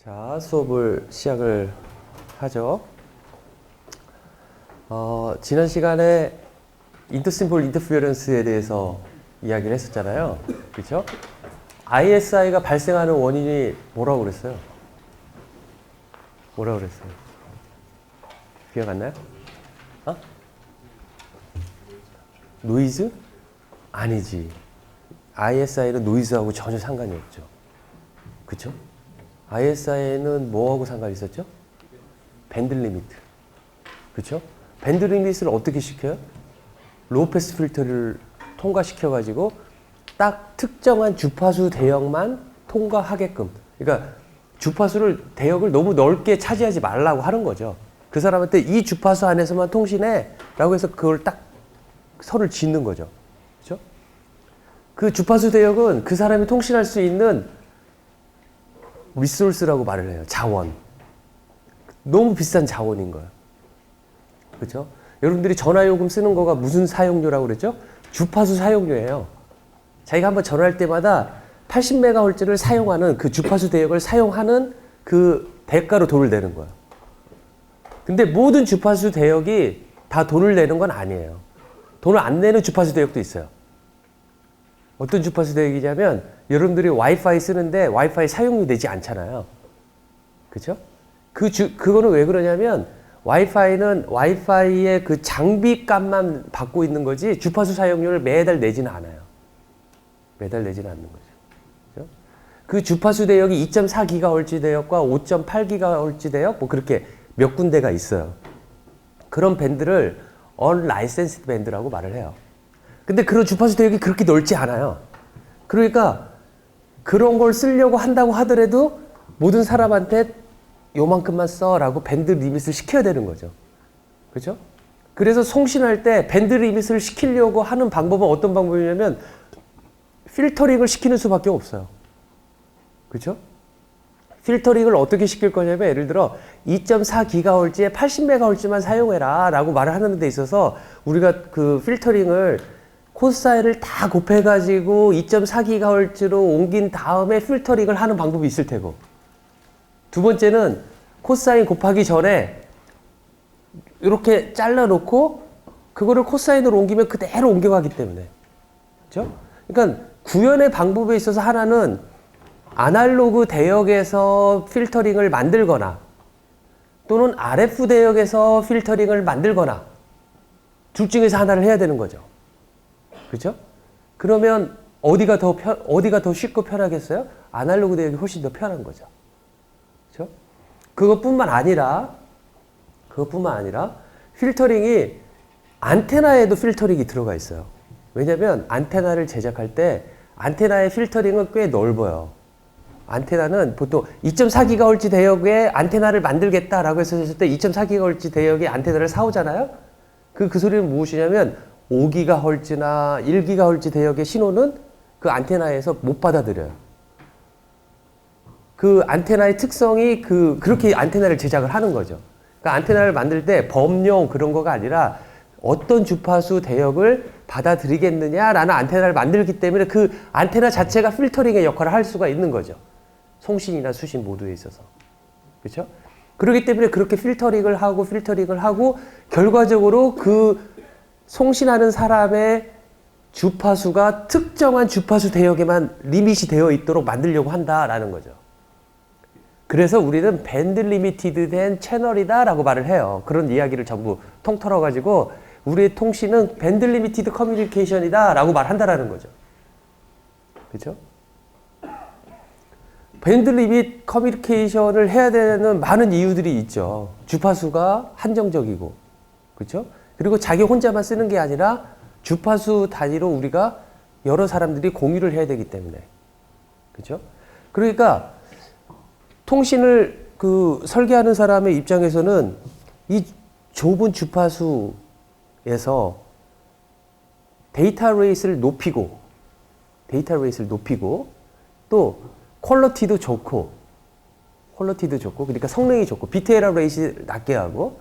자, 수업을 시작을 하죠. 지난 시간에 인터심플 인터피어런스에 대해서 이야기를 했었잖아요. 그렇죠? ISI가 발생하는 원인이 뭐라고 그랬어요? 뭐라고 그랬어요? 기억 안 나요? 노이즈? 아니지. ISI는 노이즈하고 전혀 상관이 없죠. 그쵸? ISI는 뭐하고 상관이 있었죠? 밴드 리미트. 그쵸? 밴드 리미트를 어떻게 시켜요? 로우 패스 필터를 통과시켜가지고 딱 특정한 주파수 대역만 통과하게끔. 그러니까 주파수를, 대역을 너무 넓게 차지하지 말라고 하는 거죠. 그 사람한테 이 주파수 안에서만 통신해 라고 해서 그걸 딱 선을 짓는 거죠. 그렇죠? 그 주파수 대역은 그 사람이 통신할 수 있는 리소스라고 말을 해요. 자원. 너무 비싼 자원인 거예요. 그렇죠? 여러분들이 전화요금 쓰는 거가 무슨 사용료라고 그랬죠? 주파수 사용료예요. 자기가 한번 전화할 때마다 80MHz를 사용하는 그 주파수 대역을 사용하는 그 대가로 돈을 내는 거예요. 근데 모든 주파수 대역이 다 돈을 내는 건 아니에요. 돈을 안 내는 주파수 대역도 있어요. 어떤 주파수 대역이냐면 여러분들이 와이파이 쓰는데 와이파이 사용료 내지 않잖아요. 그죠? 그거는 왜 그러냐면 와이파이는 와이파이의 그 장비 값만 받고 있는 거지 주파수 사용료를 매달 내지는 않아요. 매달 내지는 않는 거죠. 그죠? 그 주파수 대역이 2.4GHz 대역과 5.8GHz 대역 뭐 그렇게 몇 군데가 있어요. 그런 밴드를 unlicensed 밴드라고 말을 해요. 근데 그런 주파수 대역이 그렇게 넓지 않아요. 그러니까 그런 걸 쓰려고 한다고 하더라도 모든 사람한테 요만큼만 써라고 밴드 리밋을 시켜야 되는 거죠. 그렇죠? 그래서 송신할 때 밴드 리밋을 시키려고 하는 방법은 어떤 방법이냐면 필터링을 시키는 수밖에 없어요. 그렇죠? 필터링을 어떻게 시킬 거냐면 예를 들어 2.4GHz에 80MHz만 사용해라 라고 말을 하는 데 있어서 우리가 그 필터링을 코사인을 다 곱해가지고 2.4GHz로 옮긴 다음에 필터링을 하는 방법이 있을 테고 두 번째는 코사인 곱하기 전에 이렇게 잘라놓고 그거를 코사인으로 옮기면 그대로 옮겨가기 때문에 그렇죠? 그러니까 구현의 방법에 있어서 하나는 아날로그 대역에서 필터링을 만들거나 또는 RF 대역에서 필터링을 만들거나 둘 중에서 하나를 해야 되는 거죠. 그렇죠? 그러면 어디가 더 쉽고 편하겠어요? 아날로그 대역이 훨씬 더 편한 거죠. 그렇죠? 그것뿐만 아니라 필터링이 안테나에도 필터링이 들어가 있어요. 왜냐면 안테나를 제작할 때 안테나의 필터링은 꽤 넓어요. 안테나는 보통 2.4GHz 대역에 안테나를 만들겠다라고 했을 때 2.4GHz 대역의 안테나를 사오잖아요. 그 소리는 무엇이냐면 5GHz나 1GHz 대역의 신호는 그 안테나에서 못 받아들여요. 그 안테나의 특성이 그렇게 안테나를 제작을 하는 거죠. 그러니까 안테나를 만들 때 범용 그런 거가 아니라 어떤 주파수 대역을 받아들이겠느냐라는 안테나를 만들기 때문에 그 안테나 자체가 필터링의 역할을 할 수가 있는 거죠. 송신이나 수신 모두에 있어서. 그렇죠? 그렇기 때문에 그렇게 필터링을 하고 결과적으로 그 송신하는 사람의 주파수가 특정한 주파수 대역에만 리밋이 되어 있도록 만들려고 한다라는 거죠. 그래서 우리는 밴드 리미티드 된 채널이다 라고 말을 해요. 그런 이야기를 전부 통틀어 가지고 우리의 통신은 밴드 리미티드 커뮤니케이션이다 라고 말한다라는 거죠. 그렇죠? 밴드 리밋 커뮤니케이션을 해야 되는 많은 이유들이 있죠. 주파수가 한정적이고 그렇죠? 그리고 자기 혼자만 쓰는 게 아니라 주파수 단위로 우리가 여러 사람들이 공유를 해야 되기 때문에 그렇죠? 그러니까 통신을 설계하는 사람의 입장에서는 이 좁은 주파수에서 데이터 레이스를 높이고 또 퀄리티도 좋고 그러니까 성능이 좋고 비트 에러 레이스 낮게 하고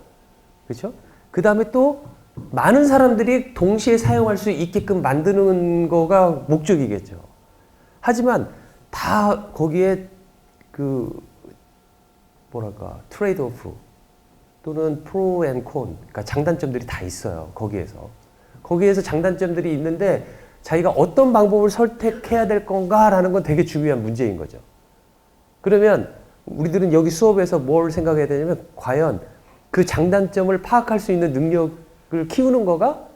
그렇죠? 그 다음에 또 많은 사람들이 동시에 사용할 수 있게끔 만드는 거가 목적이겠죠. 하지만 다 거기에 뭐랄까 트레이드 오프 또는 프로 앤 콘, 그러니까 장단점들이 다 있어요. 거기에서 장단점들이 있는데 자기가 어떤 방법을 선택해야 될 건가라는 건 되게 중요한 문제인 거죠. 그러면 우리들은 여기 수업에서 뭘 생각해야 되냐면 과연 그 장단점을 파악할 수 있는 능력을 키우는 거가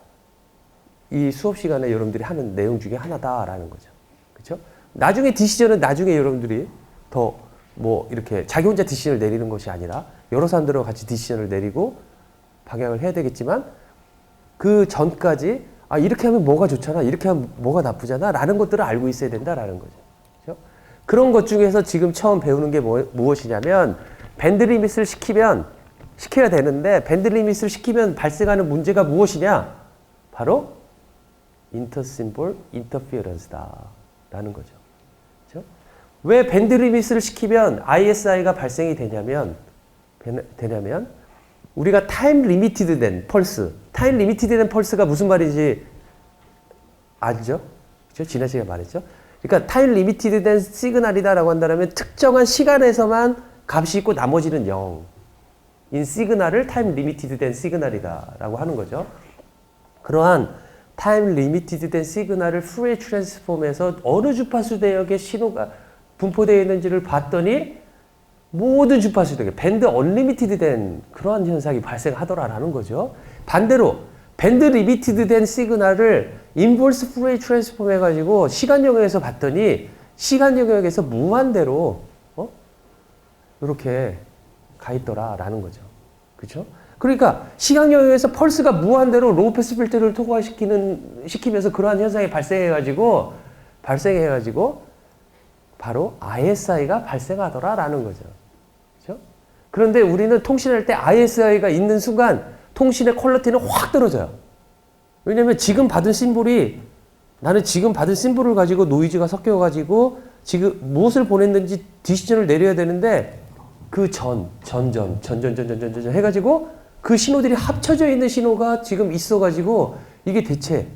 이 수업 시간에 여러분들이 하는 내용 중에 하나다라는 거죠. 그렇죠? 나중에 디시전은 나중에 여러분들이 더 뭐 이렇게 자기 혼자 디시전을 내리는 것이 아니라 여러 사람들과 같이 디시전을 내리고 방향을 해야 되겠지만 그 전까지 아 이렇게 하면 뭐가 좋잖아, 이렇게 하면 뭐가 나쁘잖아 라는 것들을 알고 있어야 된다라는 거죠. 그렇죠? 그런 것 중에서 지금 처음 배우는 게 무엇이냐면 밴드 리밋을 시켜야 되는데 밴드 리밋을 시키면 발생하는 문제가 무엇이냐? 바로 인터심볼 인터피어런스다 라는 거죠. 그렇죠? 왜 밴드 리밋을 시키면 ISI가 발생이 되냐면 우리가 타임 리미티드 된 펄스, 타임 리미티드 된 펄스가 무슨 말인지 알죠? 그렇죠? 지난 시간에 말했죠? 그러니까 타임 리미티드 된 시그널이다라고 한다면 특정한 시간에서만 값이 있고 나머지는 0인 시그널을 타임 리미티드 된 시그널이다라고 하는 거죠. 그러한 타임 리미티드 된 시그널을 푸리에 트랜스폼에서 어느 주파수 대역의 신호가 분포되어 있는지를 봤더니 모든 주파수 대역, 밴드 언리미티드 된 그러한 현상이 발생하더라라는 거죠. 반대로 밴드 리미티드 된 시그널을 인버스 푸리에 트랜스폼 해가지고 시간 영역에서 봤더니 시간 영역에서 무한대로 이렇게 가 있더라라는 거죠. 그렇죠? 그러니까 시간 영역에서 펄스가 무한대로 로우 패스 필터를 시키면서 그러한 현상이 발생해가지고 바로 ISI가 발생하더라라는 거죠. 그렇죠? 그런데 우리는 통신할 때 ISI가 있는 순간 통신의 퀄리티는 확 떨어져요. 왜냐면 지금 받은 심볼이 나는 지금 받은 심볼을 가지고 노이즈가 섞여가지고 지금 무엇을 보냈는지 디시전을 내려야 되는데 그 전 해가지고 그 신호들이 합쳐져 있는 신호가 지금 있어가지고 이게 대체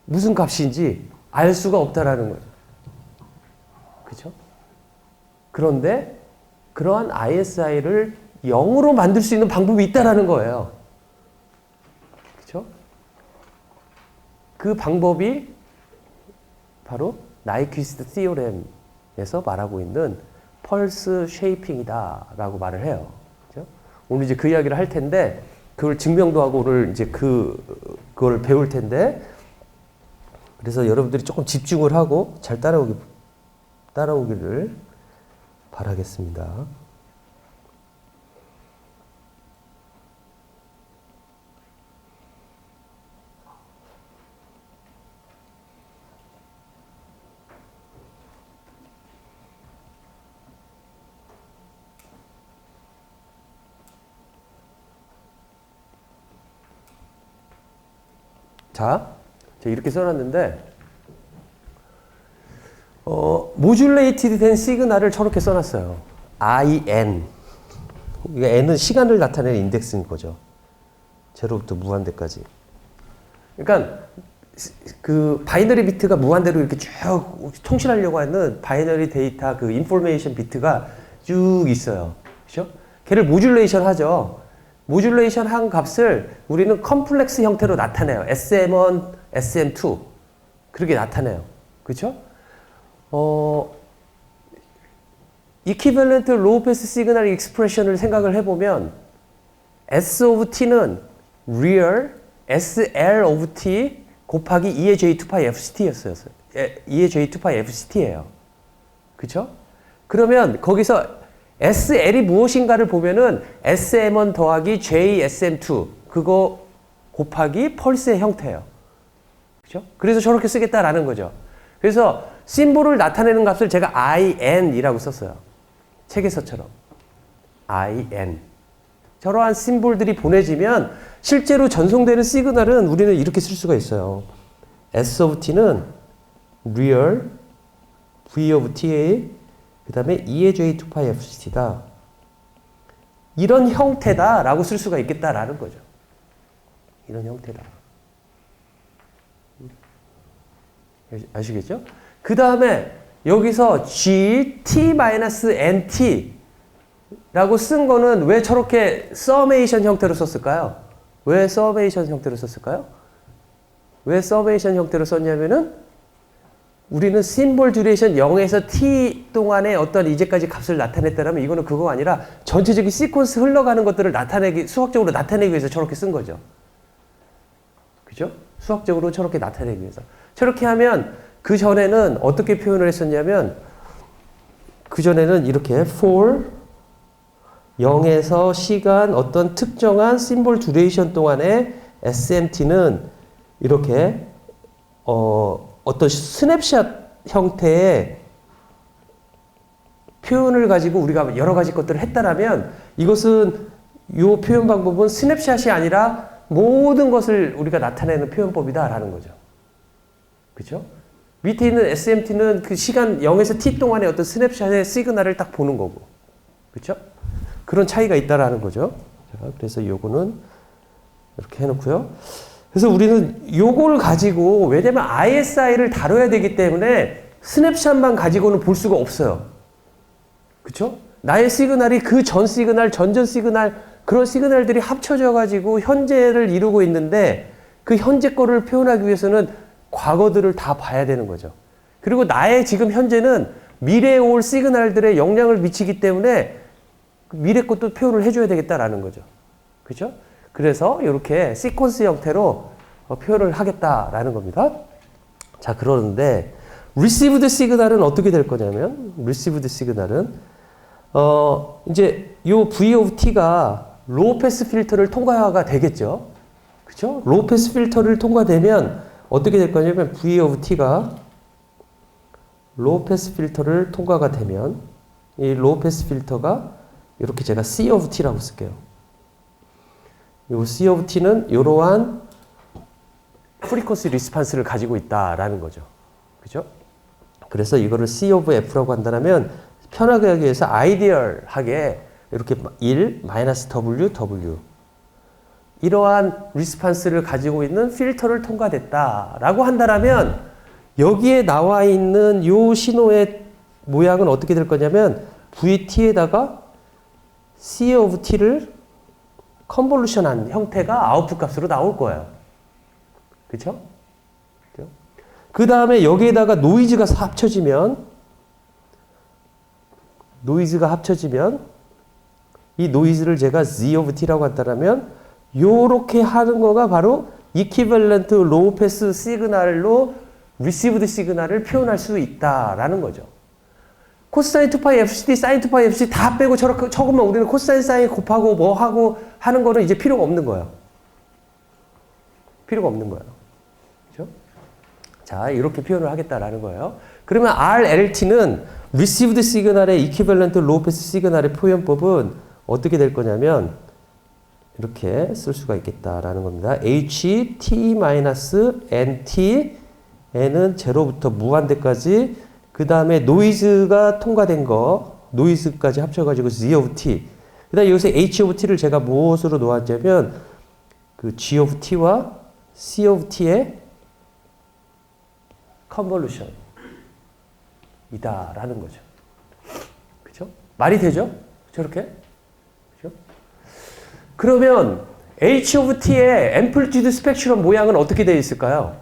무슨 값인지 알 수가 없다라는 거죠. 그렇죠? 그런데 그러한 ISI를 0으로 만들 수 있는 방법이 있다라는 거예요. 그렇죠? 그 방법이 바로 나이퀴스트 티오렘에서 말하고 있는 펄스 쉐이핑이다라고 말을 해요. 그렇죠? 오늘 이제 그 이야기를 할 텐데 그걸 증명도 하고 오늘 이제 그걸 배울 텐데 그래서 여러분들이 조금 집중을 하고 잘 따라오기를 바라겠습니다. 자, 제가 이렇게 써놨는데 모듈레이티드 된 시그널을 저렇게 써놨어요. IN. N은 시간을 나타내는 인덱스인 거죠. 제로부터 무한대까지. 그러니까 그 바이너리 비트가 무한대로 이렇게 쭉 통신하려고 하는 바이너리 데이터 그 인포메이션 비트가 쭉 있어요. 그렇죠? 걔를 모듈레이션 하죠. 모듈레이션 한 값을 우리는 컴플렉스 형태로 나타내요. SM1, SM2 그렇게 나타내요. 그렇죠? 이퀴밸런트 로우 패스 시그널 익스프레션을 생각을 해보면 S of t는 real SL of t 곱하기 2의 J2파이 FCT였어요. 2의 J2파이 FCT예요. 그렇죠? 그러면 거기서 SL이 무엇인가를 보면은 SM1 더하기 JSM2 그거 곱하기 펄스의 형태예요. 그렇죠? 그래서 저렇게 쓰겠다라는 거죠. 그래서 심볼을 나타내는 값을 제가 IN이라고 썼어요. 책에서처럼. IN. 저러한 심볼들이 보내지면 실제로 전송되는 시그널은 우리는 이렇게 쓸 수가 있어요. S of t는 real V of t의 그 다음에 2의 J2파이 FCT다. 이런 형태다라고 쓸 수가 있겠다라는 거죠. 이런 형태다. 아시겠죠? 그 다음에 여기서 GT-NT 라고 쓴 거는 왜 저렇게 서메이션 형태로 썼을까요? 왜 서메이션 형태로 썼을까요? 왜 서메이션 형태로 썼냐면은 우리는 심볼 듀레이션 0에서 t 동안의 어떤 이제까지 값을 나타냈다면 이거는 그거가 아니라 전체적인 시퀀스 흘러가는 것들을 수학적으로 나타내기 위해서 저렇게 쓴 거죠. 그죠? 수학적으로 저렇게 나타내기 위해서. 저렇게 하면 그 전에는 어떻게 표현을 했었냐면 그 전에는 이렇게 for 0에서 시간 어떤 특정한 심볼 듀레이션 동안의 SMT는 이렇게 어떤 스냅샷 형태의 표현을 가지고 우리가 여러 가지 것들을 했다라면 이것은 이 표현 방법은 스냅샷이 아니라 모든 것을 우리가 나타내는 표현법이다라는 거죠. 그렇죠? 밑에 있는 SMT는 그 시간 0에서 t 동안의 어떤 스냅샷의 시그널을 딱 보는 거고. 그렇죠? 그런 차이가 있다라는 거죠. 자, 그래서 요거는 이렇게 해놓고요. 그래서 우리는 요걸 가지고 왜냐면 ISI를 다뤄야 되기 때문에 스냅샷만 가지고는 볼 수가 없어요. 그렇죠? 나의 시그널이 그 전 시그널, 전전 시그널 그런 시그널들이 합쳐져 가지고 현재를 이루고 있는데 그 현재 거를 표현하기 위해서는 과거들을 다 봐야 되는 거죠. 그리고 나의 지금 현재는 미래에 올 시그널들에 영향을 미치기 때문에 미래 것도 표현을 해줘야 되겠다라는 거죠. 그죠? 그래서 이렇게 시퀀스 형태로 표현을 하겠다라는 겁니다. 자, 그러는데 received 시그널은 어떻게 될 거냐면 received 시그널은 이제 요 V of T가 로우 패스 필터를 통과가 되겠죠. 그죠? 로우 패스 필터를 통과되면 어떻게 될 거냐면 V of T가 로우 패스 필터를 통과가 되면 이 로우 패스 필터가 이렇게 제가 C of T라고 쓸게요. 이 C of T는 이러한 프리퀀시 리스판스를 가지고 있다라는 거죠. 그죠? 그래서 이거를 C of F라고 한다면 편하게 하기 위해서 아이디얼하게 이렇게 1, W, W 이러한 리스판스를 가지고 있는 필터를 통과됐다라고 한다면 여기에 나와 있는 요 신호의 모양은 어떻게 될 거냐면 VT에다가 C of T를 컨볼루션한 형태가 아웃풋 값으로 나올 거예요. 그렇죠? 그 다음에 여기에다가 노이즈가 합쳐지면 이 노이즈를 제가 Z of T라고 한다면 요렇게 하는 거가 바로 이퀴벌런트 로우 패스 시그널로 리시브드 시그널을 표현할 수 있다라는 거죠. 코사인 2파이 FCD, 사인 2파이 FCD 다 빼고 저것만 우리는 코사인 사인 곱하고 뭐 하고 하는 거는 이제 필요가 없는 거예요. 필요가 없는 거예요. 그렇죠? 자, 이렇게 표현을 하겠다라는 거예요. 그러면 RLT는 received 시그널의 equivalent low pass 시그널의 표현법은 어떻게 될 거냐면 이렇게 쓸 수가 있겠다라는 겁니다. HT-NT n은 제로부터 무한대까지 그 다음에 노이즈가 통과된 거 노이즈까지 합쳐가지고 Z of T 그 다음에 여기서 H of T를 제가 무엇으로 놓았냐면 그 G of T와 C of T의 컨볼루션 이다라는 거죠. 그죠? 말이 되죠? 저렇게? 그죠? 그러면 H of T의 앰플리튜드 스펙트럼 모양은 어떻게 되어 있을까요?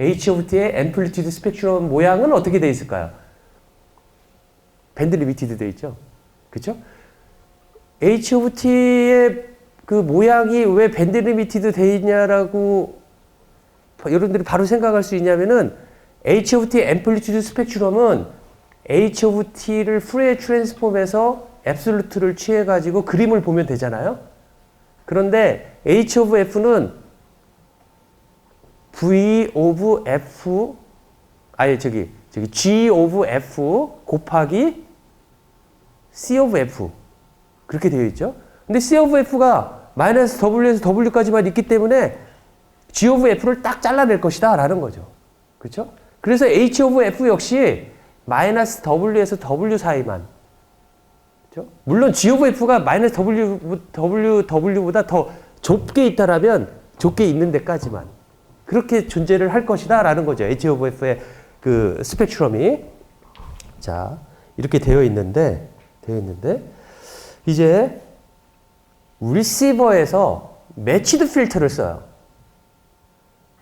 H of T의 앰플리튜드 스펙트럼 모양은 어떻게 되어 있을까요? 밴드 리미티드 되어 있죠? 그죠? H of T의 그 모양이 왜 밴드 리미티드 되어 있냐라고 여러분들이 바로 생각할 수 있냐면은 H of T의 앰플리튜드 스펙트럼은 H of T를 푸리에 트랜스폼해서 앱솔루트를 취해가지고 그림을 보면 되잖아요. 그런데 H of F는 V of F 저기 G of F 곱하기 C of F 그렇게 되어 있죠. 근데 C of F가 마이너스 W에서 W까지만 있기 때문에 G of F를 딱 잘라낼 것이다 라는 거죠. 그렇죠? 그래서 H of F 역시 마이너스 W에서 W 사이만. 그렇죠? 물론 G of F가 마이너스 W보다 더 좁게 있다라면 좁게 있는 데까지만. 그렇게 존재를 할 것이다 라는 거죠. H of F의 그 스펙트럼이. 자, 이렇게 되어 있는데 이제 리시버에서 매치드 필터를 써요.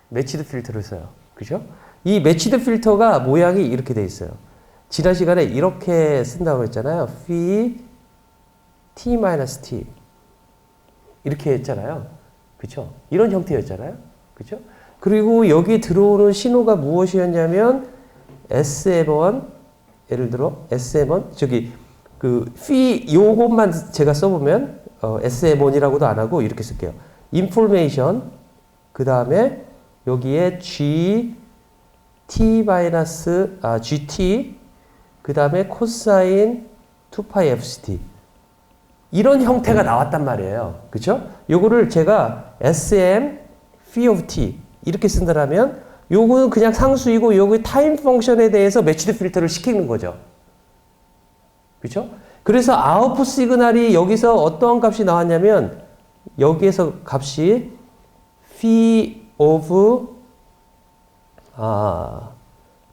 매치드 필터를 써요. 그죠? 이 매치드 필터가 모양이 이렇게 돼 있어요. 지난 시간에 이렇게 쓴다고 했잖아요. phi t-t 이렇게 했잖아요. 그쵸? 이런 형태였잖아요. 그쵸? 그리고 여기 들어오는 신호가 무엇이었냐면 SM1 예를 들어 SM1 저기 그 phi 요것만 제가 써보면 SM1이라고도 안 하고 이렇게 쓸게요. information 그 다음에 여기에 GT 그 다음에 코사인 2파이 FCT 이런 형태가 나왔단 말이에요. 그쵸? 요거를 제가 SM phi of t 이렇게 쓴다면 요거는 그냥 상수이고 요거 타임 펑션에 대해서 매치드 필터를 시키는 거죠. 그쵸? 그래서 아웃풋 시그널이 여기서 어떠한 값이 나왔냐면 여기에서 값이 phi of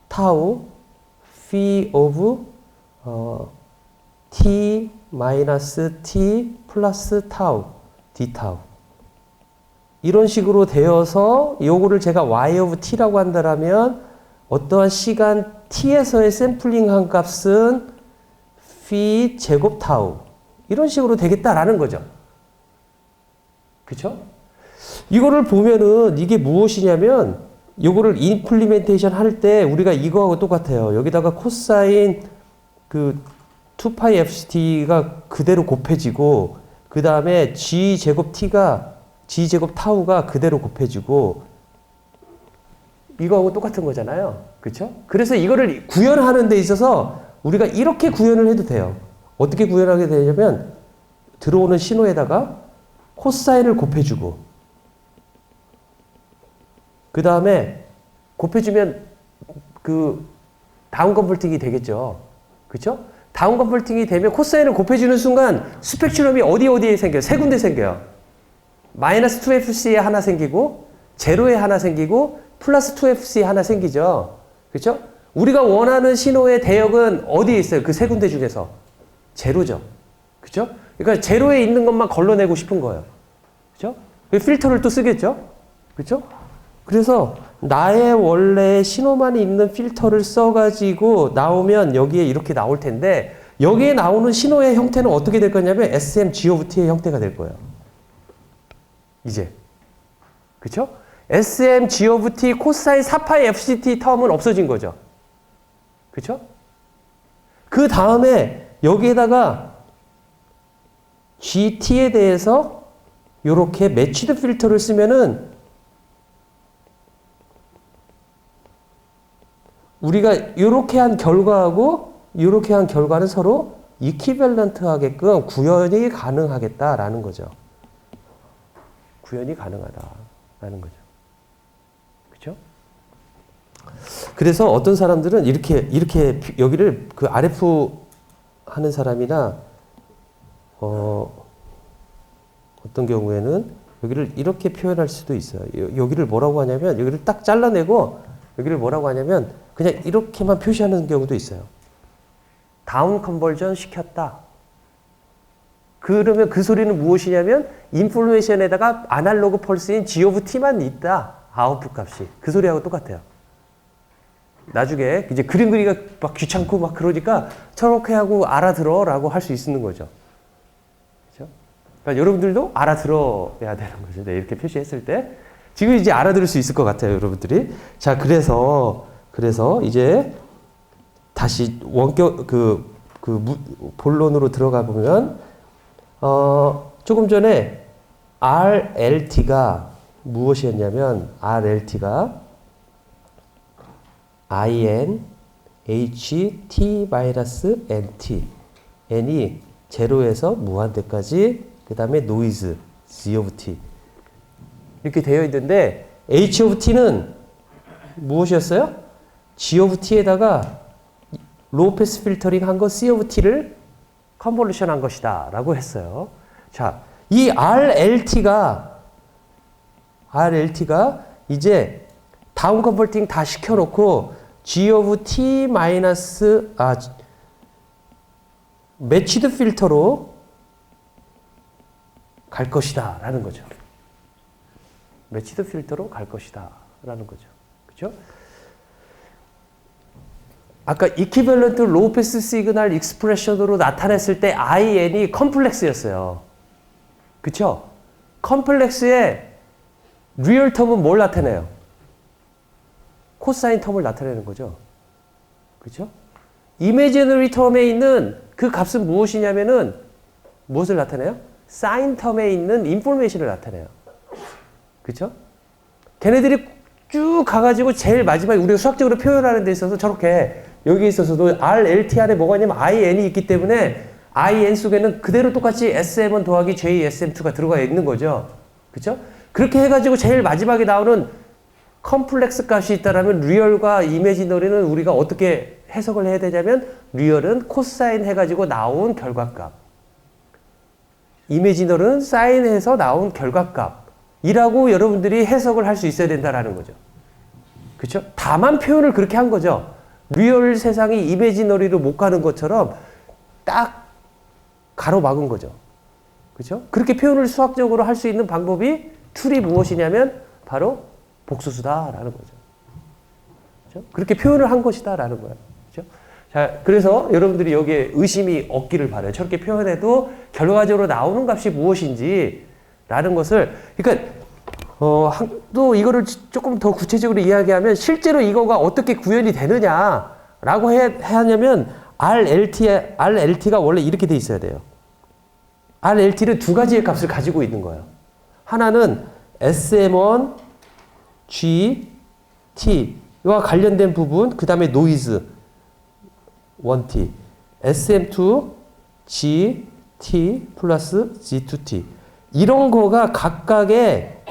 타우 phi of t 마이너스 t 플러스 타우 d 타우 이런 식으로 되어서 요거를 제가 y of t라고 한다면 어떠한 시간 t에서의 샘플링한 값은 phi 제곱 타우 이런 식으로 되겠다라는 거죠. 그쵸? 이거를 보면은 이게 무엇이냐면 요거를 임플리멘테이션 할 때 우리가 이거하고 똑같아요. 여기다가 코사인 그 2파이 FCT가 그대로 곱해지고 그 다음에 G 제곱 타우가 그대로 곱해지고 이거하고 똑같은 거잖아요. 그쵸? 그래서 이거를 구현하는 데 있어서 우리가 이렇게 구현을 해도 돼요. 어떻게 구현하게 되냐면 들어오는 신호에다가 코사인을 곱해주고 그 다음에 곱해주면 그 다운 컨버팅이 되겠죠. 그쵸? 다운 컨버팅이 되면 코사인을 곱해주는 순간 스펙트럼이 어디에 생겨요? 세 군데 생겨요. 마이너스 2FC에 하나 생기고 제로에 하나 생기고 플러스 2FC 하나 생기죠. 그렇죠? 우리가 원하는 신호의 대역은 어디에 있어요? 그 세 군데 중에서 제로죠. 그렇죠? 그러니까 제로에 있는 것만 걸러내고 싶은 거예요. 그렇죠? 필터를 또 쓰겠죠. 그렇죠? 그래서 나의 원래 신호만 있는 필터를 써가지고 나오면 여기에 이렇게 나올 텐데 여기에 나오는 신호의 형태는 어떻게 될 거냐면 SM G of T의 형태가 될 거예요. 이제. 그쵸? SM G of T 코사인 4파이 FCT 텀은 없어진 거죠. 그쵸? 그 다음에 여기에다가 GT에 대해서 이렇게 매치드 필터를 쓰면은 우리가 이렇게 한 결과하고 이렇게 한 결과는 서로 이퀴밸런트 하게끔 구현이 가능하겠다라는 거죠. 구현이 가능하다라는 거죠. 그렇죠? 그래서 어떤 사람들은 이렇게 여기를 그 RF 하는 사람이나 어떤 경우에는 여기를 이렇게 표현할 수도 있어요. 여기를 뭐라고 하냐면 여기를 딱 잘라내고 여기를 뭐라고 하냐면 그냥 이렇게만 표시하는 경우도 있어요. 다운 컨버전 시켰다. 그러면 그 소리는 무엇이냐면 인포메이션에다가 아날로그 펄스인 G of T만 있다. 아웃풋 값이. 그 소리하고 똑같아요. 나중에 이제 그림 그리기가 막 귀찮고 막 그러니까 저렇게 하고 알아들어 라고 할 수 있는 거죠. 그렇죠? 그러니까 여러분들도 알아들어야 되는 거죠. 네, 이렇게 표시했을 때. 지금 이제 알아들을 수 있을 것 같아요, 여러분들이. 자, 그래서 이제 다시 본론으로 들어가 보면, 조금 전에 RLT가 무엇이었냐면, RLT가 IN-HT-NT. N이 제로에서 무한대까지, 그 다음에 노이즈, G of T. 이렇게 되어 있는데, H of T는 무엇이었어요? G of T에다가 로우 패스 필터링 한 거 C of T를 컨볼루션 한 것이다. 라고 했어요. 자, 이 RLT가 이제 다운 컨버팅 다 시켜놓고 G of T 마이너스, 매치드 필터로 갈 것이다 라는 거죠. 매치드 필터로 갈 것이다 라는 거죠. 그죠? 아까 이퀴밸런트 로우 패스 시그널 익스프레션으로 나타냈을 때 IN이 컴플렉스였어요. 그쵸? 컴플렉스의 리얼 텀은 뭘 나타내요? 코사인 텀을 나타내는 거죠. 그쵸? 이미지너리 텀에 있는 그 값은 무엇이냐면은 무엇을 나타내요? 사인 텀에 있는 인포메이션을 나타내요. 그쵸? 걔네들이 쭉 가가지고 제일 마지막에 우리가 수학적으로 표현하는 데 있어서 저렇게 여기 있어서도 RLT 안에 뭐가 있냐면 IN이 있기 때문에 IN 속에는 그대로 똑같이 SM1 더하기 JSM2가 들어가 있는 거죠. 그쵸? 그렇게 해가지고 제일 마지막에 나오는 컴플렉스 값이 있다라면 리얼과 이미지너리는 우리가 어떻게 해석을 해야 되냐면 리얼은 코사인 해가지고 나온 결과값. 이미지너리는 사인해서 나온 결과값이라고 여러분들이 해석을 할 수 있어야 된다라는 거죠. 그쵸? 다만 표현을 그렇게 한 거죠. 리얼 세상이 이미지너리로 못 가는 것처럼 딱 가로막은 거죠. 그죠? 그렇게 표현을 수학적으로 할 수 있는 방법이 툴이 무엇이냐면 바로 복소수다라는 거죠. 그죠? 그렇게 표현을 한 것이다라는 거예요. 그죠? 자, 그래서 여러분들이 여기에 의심이 없기를 바라요. 저렇게 표현해도 결과적으로 나오는 값이 무엇인지라는 것을, 그러니까 또 이거를 조금 더 구체적으로 이야기하면 실제로 이거가 어떻게 구현이 되느냐라고 해야 하냐면 RLT가 원래 이렇게 돼 있어야 돼요. RLT는 두 가지의 값을 가지고 있는 거예요. 하나는 SM1, G, T와 관련된 부분, 그 다음에 노이즈, 1T, SM2, G, T 플러스 G2T. 이런 거가 각각의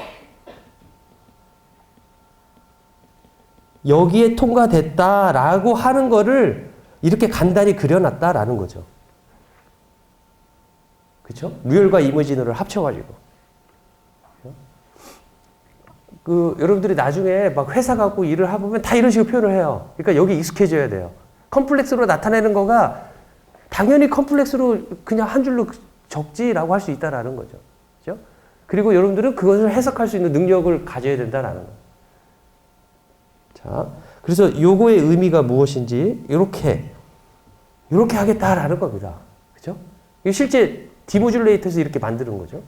여기에 통과됐다라고 하는 거를 이렇게 간단히 그려놨다라는 거죠. 그쵸? 리얼과 이미지너를 합쳐가지고. 여러분들이 나중에 막 회사 갖고 일을 해보면 다 이런 식으로 표현을 해요. 그러니까 여기 익숙해져야 돼요. 컴플렉스로 나타내는 거가 당연히 컴플렉스로 그냥 한 줄로 적지라고 할 수 있다라는 거죠. 그죠? 그리고 여러분들은 그것을 해석할 수 있는 능력을 가져야 된다라는 거예요. 자, 그래서 요거의 의미가 무엇인지 이렇게 하겠다라는 겁니다. 그죠? 이게 실제 디모듈레이터에서 이렇게 만드는 거죠.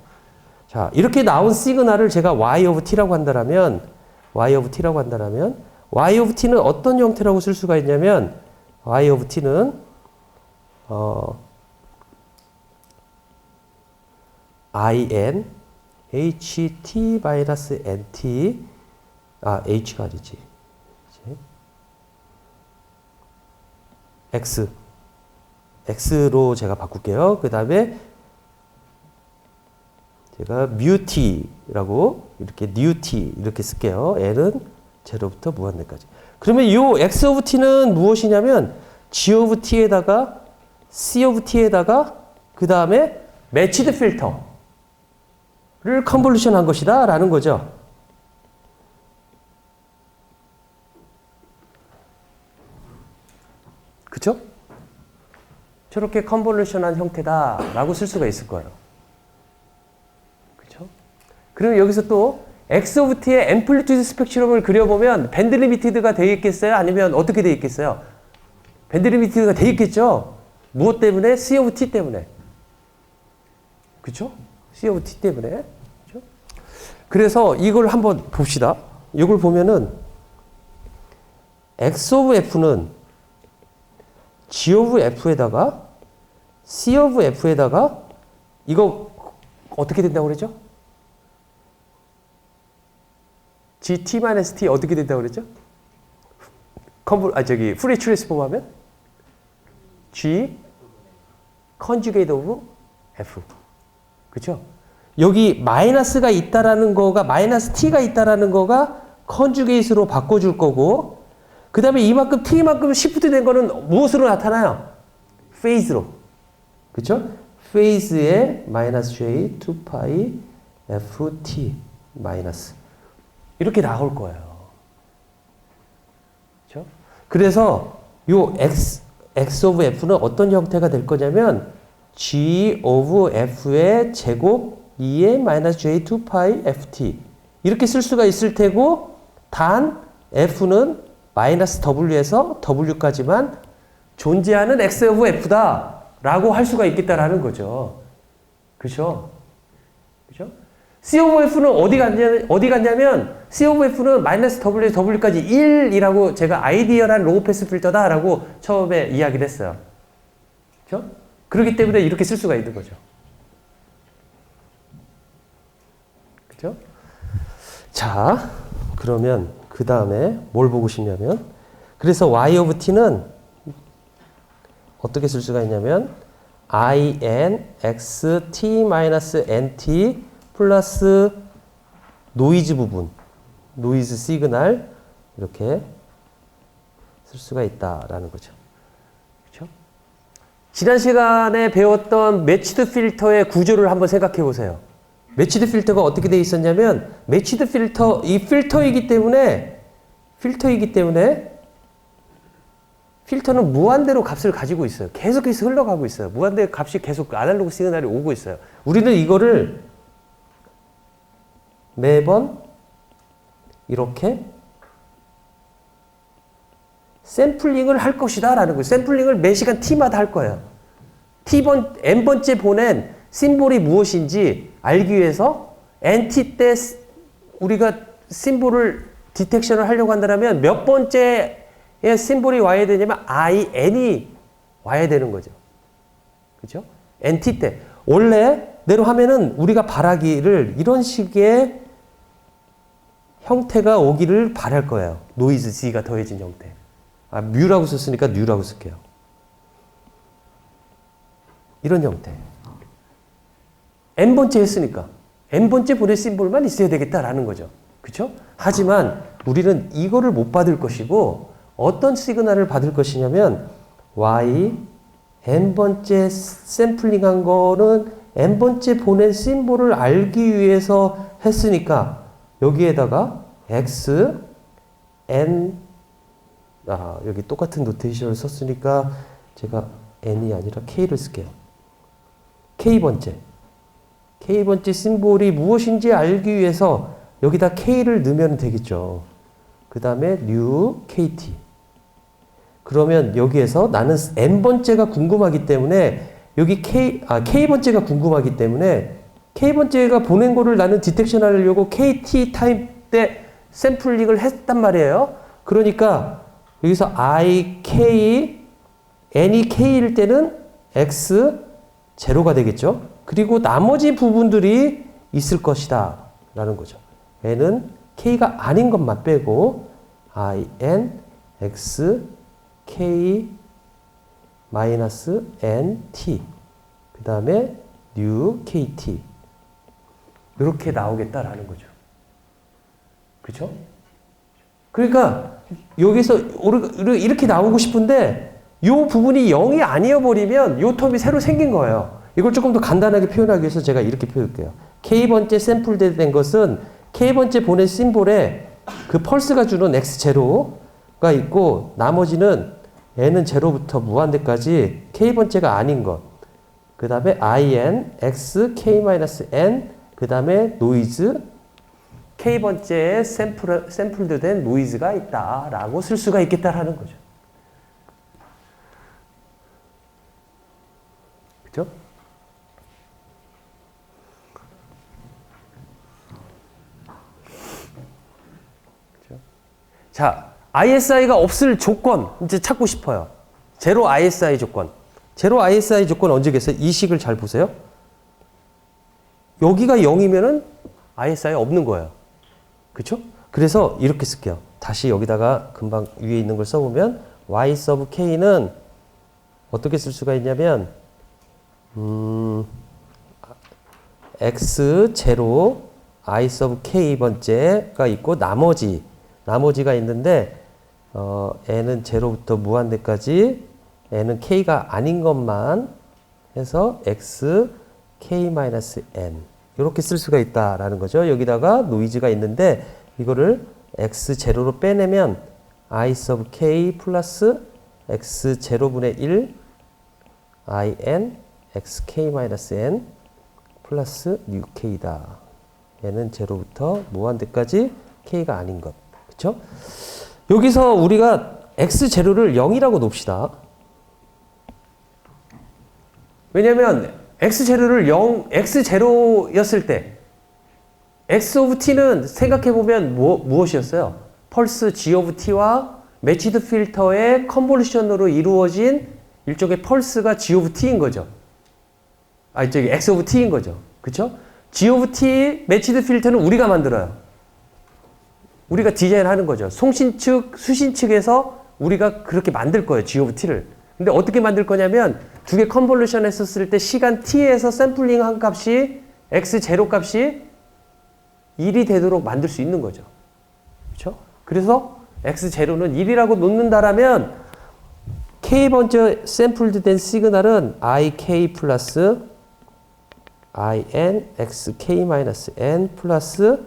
자, 이렇게 나온 시그널을 제가 Y of T라고 한다면 Y of T는 어떤 형태라고 쓸 수가 있냐면 Y of T는 IN HT-NT H가 아니지. X로 제가 바꿀게요. 그 다음에 제가 뮤t라고 이렇게 뉴t 이렇게 쓸게요. N은 0부터 무한대까지. 그러면 이 X of T는 무엇이냐면 G of T에다가 C of T에다가 그 다음에 매치드 필터를 컨볼루션 한 것이다 라는 거죠. 그쵸? 저렇게 컨볼루션한 형태다라고 쓸 수가 있을 거예요. 그쵸? 그리고 여기서 또 X of T의 앰플리튜드 스펙트럼을 그려보면 밴드 리미티드가 되어 있겠어요? 아니면 어떻게 되어 있겠어요? 밴드 리미티드가 되어 있겠죠? 무엇 때문에? C of T 때문에. 그쵸? C of T 때문에. 그쵸? 그래서 이걸 한번 봅시다. 이걸 보면은 X of F는 G of F에다가 C of F에다가 이거 어떻게 된다고 그랬죠? GT-T 어떻게 된다고 그랬죠? 프리 트랜스폼 하면 G conjugate of F. 그쵸? 여기 마이너스가 있다라는 거가 마이너스 T가 있다라는 거가 conjugate로 바꿔줄 거고 그 다음에 이만큼 T만큼 시프트 된 거는 무엇으로 나타나요? 페이즈로. 그쵸? 페이즈에 마이너스 J 2파이 FT 마이너스 이렇게 나올 거예요. 그쵸? 그래서 요 X of F는 어떤 형태가 될 거냐면 G of F의 제곱 2n-j2파이 ft 이렇게 쓸 수가 있을 테고 단 f는 마이너스 w에서 w까지만 존재하는 x of f다 라고 할 수가 있겠다라는 거죠. 그죠? 그죠? c of f는 어디 갔냐면 c of f는 마이너스 w에서 w까지 1이라고 제가 아이디얼한 로우 패스 필터다 라고 처음에 이야기를 했어요. 그죠? 그렇기 때문에 이렇게 쓸 수가 있는 거죠. 그죠? 자, 그러면 그 다음에 뭘 보고 싶냐면 그래서 y of t는 어떻게 쓸 수가 있냐면 in x t-nt 플러스 노이즈 부분, 노이즈 시그널 이렇게 쓸 수가 있다라는 거죠. 그렇죠? 지난 시간에 배웠던 매치드 필터의 구조를 한번 생각해 보세요. 매치드 필터가 어떻게 되어 있었냐면 매치드 필터, 이 필터이기 때문에 필터는 무한대로 값을 가지고 있어요. 계속해서 흘러가고 있어요. 무한대 값이 계속 아날로그 시그널이 오고 있어요. 우리는 이거를 매번 이렇게 샘플링을 할 것이다 라는 거예요. 샘플링을 매 시간 t마다 할 거예요. n번째 보낸 심볼이 무엇인지 알기 위해서 nt 때 우리가 심볼을 디텍션을 하려고 한다면 몇 번째에 심볼이 와야 되냐면 in이 와야 되는 거죠. 그죠? nt 때. 원래대로 하면은 우리가 바라기를 이런 식의 형태가 오기를 바랄 거예요. 노이즈 G가 더해진 형태. 뮤라고 썼으니까 뉴라고 쓸게요. 이런 형태. n번째 했으니까 n번째 보낼 심볼만 있어야 되겠다라는 거죠. 그렇죠? 하지만 우리는 이거를 못 받을 것이고 어떤 시그널을 받을 것이냐면 y n번째 샘플링한 거는 n번째 보낸 심볼을 알기 위해서 했으니까 여기에다가 x n 여기 똑같은 노테이션을 썼으니까 제가 n이 아니라 k를 쓸게요. k번째 심볼이 무엇인지 알기 위해서 여기다 k를 넣으면 되겠죠. 그 다음에 new kt. 그러면 여기에서 나는 n번째가 궁금하기 때문에 여기 k번째가 궁금하기 때문에 k번째가 보낸 거를 나는 디텍션 하려고 kt 타임 때 샘플링을 했단 말이에요. 그러니까 여기서 n이 k일 때는 x 제로가 되겠죠. 그리고 나머지 부분들이 있을 것이다 라는 거죠. n은 k가 아닌 것만 빼고 in x k 마이너스 n t 그 다음에 new kt 이렇게 나오겠다라는 거죠. 그렇죠? 그러니까 여기서 이렇게 나오고 싶은데 이 부분이 0이 아니어버리면 이 텀이 새로 생긴 거예요. 이걸 조금 더 간단하게 표현하기 위해서 제가 이렇게 표현할게요. k번째 샘플된 것은 k번째 보낸 심볼에 그 펄스가 주는 x0가 있고 나머지는 n은 0부터 무한대까지 k번째가 아닌 것. 그 다음에 in, x, k-n 그 다음에 노이즈 k번째에 샘플된 노이즈가 있다라고 쓸 수가 있겠다라는 거죠. 그죠? 자, ISI가 없을 조건 이제 찾고 싶어요. 제로 ISI 조건. 제로 ISI 조건 언제겠어요? 이 식을 잘 보세요. 여기가 0이면은 ISI 없는 거예요. 그렇죠? 그래서 이렇게 쓸게요. 다시 여기다가 금방 위에 있는 걸 써보면 y sub k는 어떻게 쓸 수가 있냐면 x0 i sub k 번째가 있고 나머지가 있는데 n은 0부터 무한대까지 n은 k가 아닌 것만 해서 x k-n 이렇게 쓸 수가 있다라는 거죠. 여기다가 노이즈가 있는데 이거를 x0로 빼내면 i sub k 플러스 x0분의 1 in xk-n 플러스 뉴 k다. 얘는 제로부터 무한대까지 k가 아닌 것. 그쵸? 여기서 우리가 x0를 0이라고 놓읍시다. 왜냐면 x0를 0, x0였을 때 x of t는 생각해보면 무엇이었어요? 펄스 g of t와 매치드 필터의 컨볼루션으로 이루어진 일종의 펄스가 g of t인 거죠. 저기 x of t인 거죠. 그쵸? g of t 매치드 필터는 우리가 만들어요. 우리가 디자인하는 거죠. 송신 측, 수신 측에서 우리가 그렇게 만들 거예요. g of t를. 근데 어떻게 만들 거냐면 두 개 컨볼루션 했었을 때 시간 t에서 샘플링 한 값이 x0 값이 1이 되도록 만들 수 있는 거죠. 그렇죠? 그래서 x0는 1이라고 놓는다라면 k번째 샘플드 된 시그널은 ik 플러스 in xk-n 플러스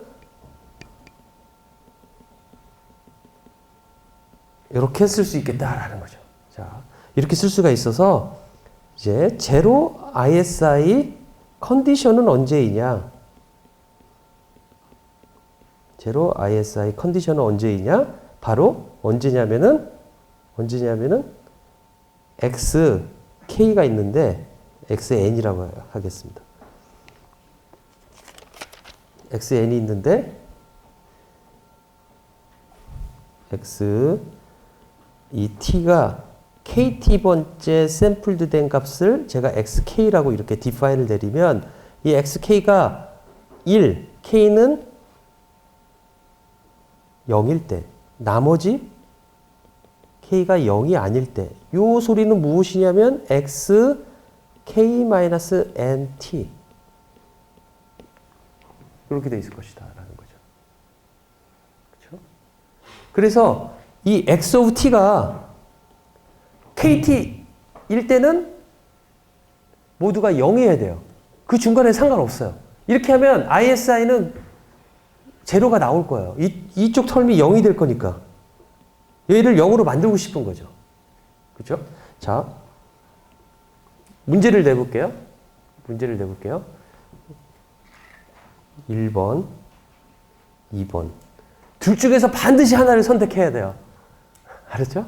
이렇게 쓸 수 있겠다라는 거죠. 자, 이렇게 쓸 수가 있어서 이제 제로 ISI 컨디션은 언제이냐? 제로 ISI 컨디션은 언제이냐? 바로 언제냐면은 xk가 있는데 xn이라고 하겠습니다. xn이 있는데 이 t가 kt번째 샘플드 된 값을 제가 xk라고 이렇게 디파인을 내리면 이 xk가 1, k는 0일 때 나머지 k가 0이 아닐 때 요 소리는 무엇이냐면 xk-nt 이렇게 돼 있을 것이다 라는 거죠. 그렇죠? 그래서 이 x of t가 kt일 때는 모두가 0이어야 돼요. 그 중간에 상관없어요. 이렇게 하면 ISI는 제로가 나올 거예요. 이쪽 텀이 0이 될 거니까. 얘를 0으로 만들고 싶은 거죠. 그렇죠? 자, 문제를 내볼게요. 1번, 2번. 둘 중에서 반드시 하나를 선택해야 돼요. 알았죠?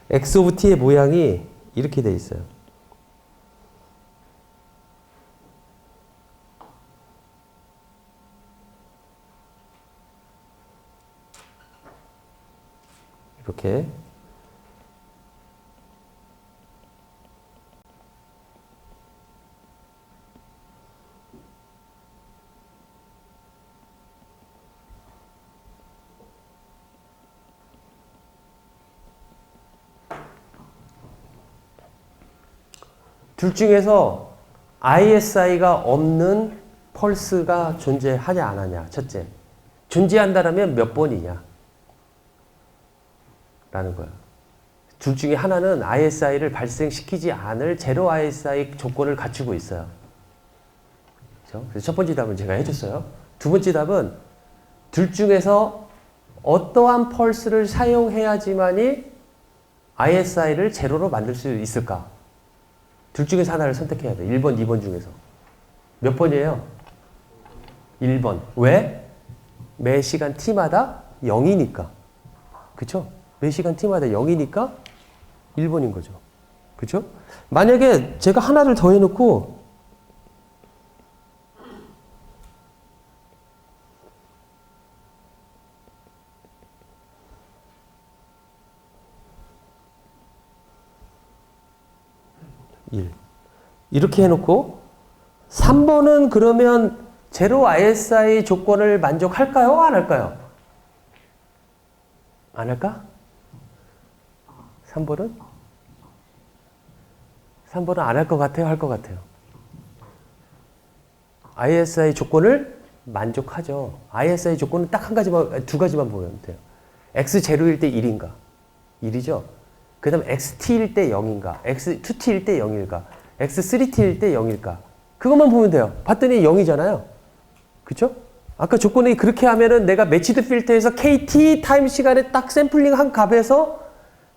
x of t의 모양이 이렇게 돼 있어요. 이렇게 둘 중에서 ISI가 없는 펄스가 존재하냐 안 하냐. 첫째, 존재한다라면 몇 번이냐 라는 거예요. 둘 중에 하나는 ISI를 발생시키지 않을 제로 ISI 조건을 갖추고 있어요. 그렇죠? 그래서 첫 번째 답은 제가 해줬어요. 두 번째 답은 둘 중에서 어떠한 펄스를 사용해야지만이 ISI를 제로로 만들 수 있을까? 둘 중에서 하나를 선택해야 돼. 1번, 2번 중에서. 몇 번이에요? 1번. 왜? 매 시간 t마다 0이니까. 그쵸? 매 시간 t마다 0이니까 1번인 거죠. 그쵸? 만약에 제가 하나를 더 해놓고 이렇게 해놓고 3번은 그러면 제로 ISI 조건을 만족할까요? 안 할까요? 안 할까? 3번은? 3번은 안 할 것 같아요? 할 것 같아요? ISI 조건을 만족하죠. ISI 조건은 딱 한 가지만, 두 가지만 보면 돼요. x0일 때 1인가? 1이죠. 그 다음 XT일 때 0인가? X2T일 때 0일까? X3T일 때 0일까? 그것만 보면 돼요. 봤더니 0이잖아요. 그쵸? 아까 조건이 그렇게 하면은 내가 매치드 필터에서 KT 타임 시간에 딱 샘플링 한 값에서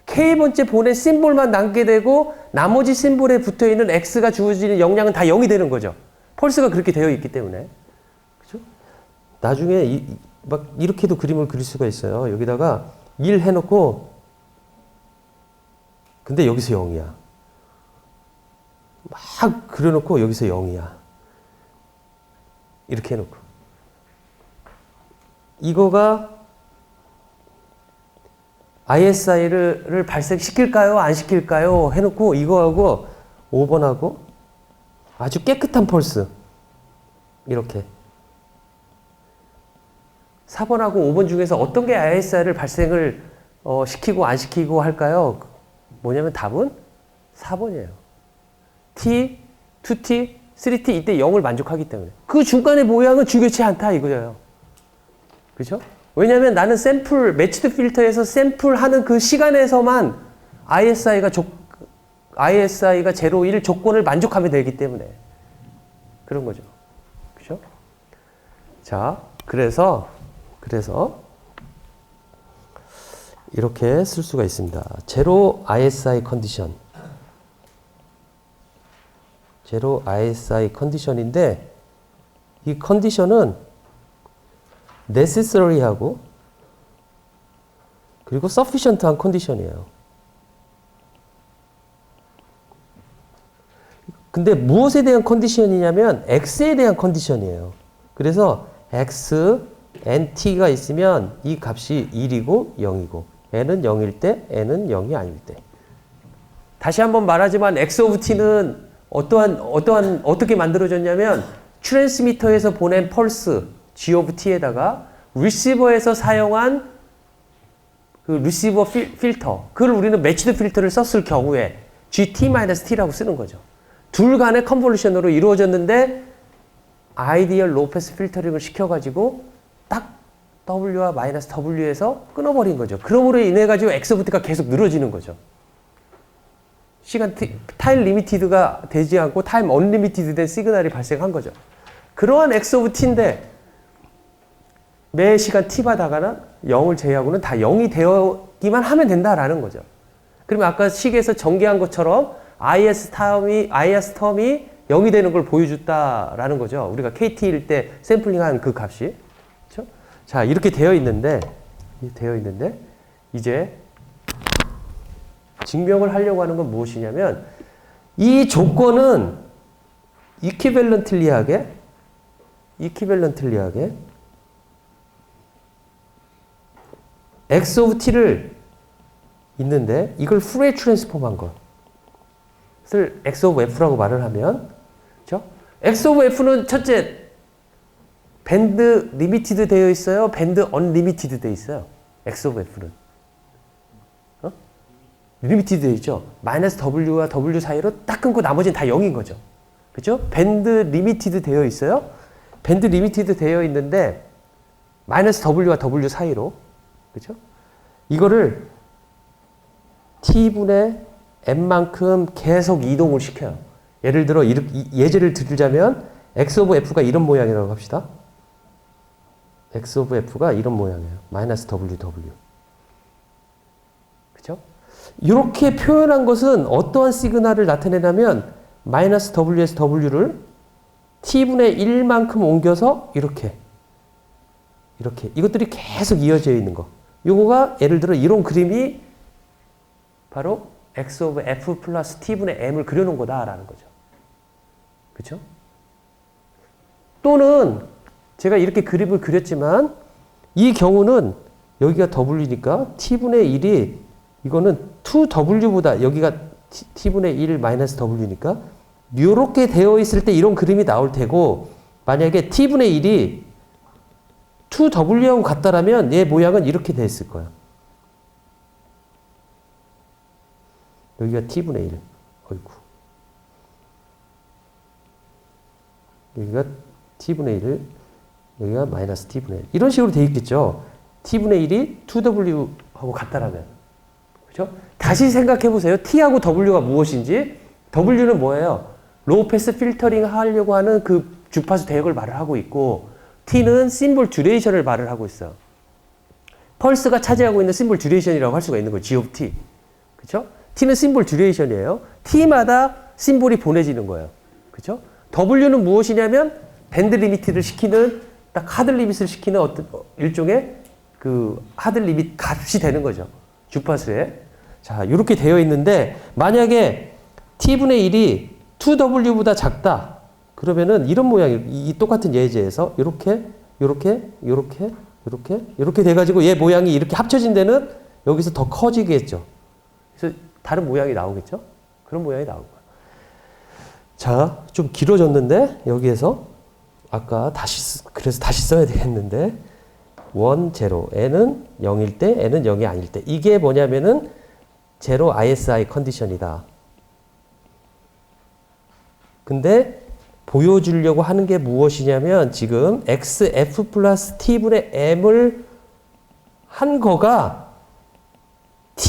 K번째 보낸 심볼만 남게 되고 나머지 심볼에 붙어있는 X가 주어지는 영향은 다 0이 되는 거죠. 펄스가 그렇게 되어 있기 때문에. 그죠? 나중에 막 이렇게도 그림을 그릴 수가 있어요. 여기다가 1 해놓고 근데 여기서 0이야. 막 그려놓고 여기서 0이야. 이렇게 해놓고. 이거가 ISI를 발생시킬까요? 안 시킬까요? 해놓고 이거하고 5번하고 아주 깨끗한 펄스. 이렇게. 4번하고 5번 중에서 어떤 게 ISI를 발생을 시키고 안 시키고 할까요? 뭐냐면 답은 4번이에요. T, 2T, 3T 이때 0을 만족하기 때문에. 그 중간의 모양은 중요치 않다 이거예요. 그죠? 왜냐면 나는 샘플, 매치드 필터에서 샘플하는 그 시간에서만 ISI가 0, 1 조건을 만족하면 되기 때문에. 그런 거죠. 그죠? 자, 그래서 이렇게 쓸 수가 있습니다. 제로 ISI 컨디션. 제로 ISI 컨디션인데 이 컨디션은 necessary하고 그리고 sufficient한 컨디션이에요. 근데 무엇에 대한 컨디션이냐면 x에 대한 컨디션이에요. 그래서 x, nt가 있으면 이 값이 1이고 0이고 n은 0일 때, n은 0이 아닐 때. 다시 한번 말하지만 x of t는 어떻게 만들어졌냐면 트랜스미터에서 보낸 펄스 G of t에다가 리시버에서 사용한 그 리시버 필터, 그걸 우리는 매치드 필터를 썼을 경우에 GT-T라고 쓰는 거죠. 둘 간의 컨볼루션으로 이루어졌는데 아이디얼 로패스 필터링을 시켜가지고 딱 W와 마이너스 W에서 끊어버린 거죠. 그러므로 인해 가지고 X of t가 계속 늘어지는 거죠. 타임 리미티드가 되지 않고 타임 언리미티드 된 시그널이 발생한 거죠. 그러한 X of t인데 매 시간 t마다가는 0을 제외하고는 다 0이 되기만 하면 된다라는 거죠. 그러면 아까 식에서 전개한 것처럼 IS 텀이 0이 되는 걸 보여줬다라는 거죠. 우리가 KT일 때 샘플링한 그 값이. 그렇죠? 자, 이렇게 되어 있는데 이제 증명을 하려고 하는 건 무엇이냐면 이 조건은 이퀴밸런틀리하게 x of t를 있는데 이걸 풀에 트랜스폼한 것을 x of f라고 말을 하면, 그렇죠? x of f는 첫째 밴드 리미티드 되어 있어요, 밴드 언리미티드 되어 있어요. x of f는 리미티드 되어 있죠. 마이너스 w와 w 사이로 딱 끊고 나머지는 다 0인 거죠. 그렇죠? 밴드 리미티드 되어 있어요. 밴드 리미티드 되어 있는데 마이너스 w와 w 사이로, 그렇죠? 이거를 t분의 n만큼 계속 이동을 시켜요. 예를 들어 예제를 들자면 x of f가 이런 모양이라고 합시다. x of f가 이런 모양이에요. 마이너스 w. 그렇죠? 이렇게 표현한 것은 어떠한 시그널을 나타내냐면 마이너스 w에서 w를 t분의 1만큼 옮겨서 이렇게 이것들이 계속 이어져 있는 거. 요거가 예를 들어 이런 그림이 바로 x of f 플러스 t분의 m을 그려놓은 거다라는 거죠. 그렇죠? 또는 제가 이렇게 그림을 그렸지만 이 경우는 여기가 w니까 t분의 1이 이거는 2w보다 여기가 t분의 1 마이너스 w니까 이렇게 되어 있을 때 이런 그림이 나올 테고, 만약에 t분의 1이 2w하고 같다라면 얘 모양은 이렇게 돼 있을 거예요. 여기가 t분의 1. 어이구. 여기가 t분의 1. 여기가 마이너스 t분의 1. 이런 식으로 돼 있겠죠. t분의 1이 2w하고 같다라면. 그죠? 다시 생각해 보세요. t하고 w가 무엇인지. w는 뭐예요? 로우 패스 필터링 하려고 하는 그 주파수 대역을 말을 하고 있고, t는 심볼 듀레이션을 말을 하고 있어요. 펄스가 차지하고 있는 심볼 듀레이션이라고 할 수가 있는 거예요. g of t. 그렇죠? t는 심볼 듀레이션이에요. t마다 심볼이 보내지는 거예요. 그렇죠? W는 무엇이냐면 밴드 리미트를 시키는 딱 하드 리밋을 시키는 어떤 일종의 그 하드 리밋 값이 되는 거죠. 주파수에. 자, 이렇게 되어 있는데 만약에 t분의 1이 2w보다 작다. 그러면은 이런 모양이 이 똑같은 예제에서 이렇게 돼 가지고 얘 모양이 이렇게 합쳐진 데는 여기서 더 커지겠죠. 그래서 다른 모양이 나오겠죠. 그런 모양이 나올 거예요. 자, 좀 길어졌는데 여기에서 아까 그래서 다시 써야 되겠는데 1, 0, n은 0일 때, n은 0이 아닐 때. 이게 뭐냐면은 0 ISI 컨디션이다. 근데 보여주려고 하는 게 무엇이냐면 지금 xf 플러스 t분의 m을 한 거가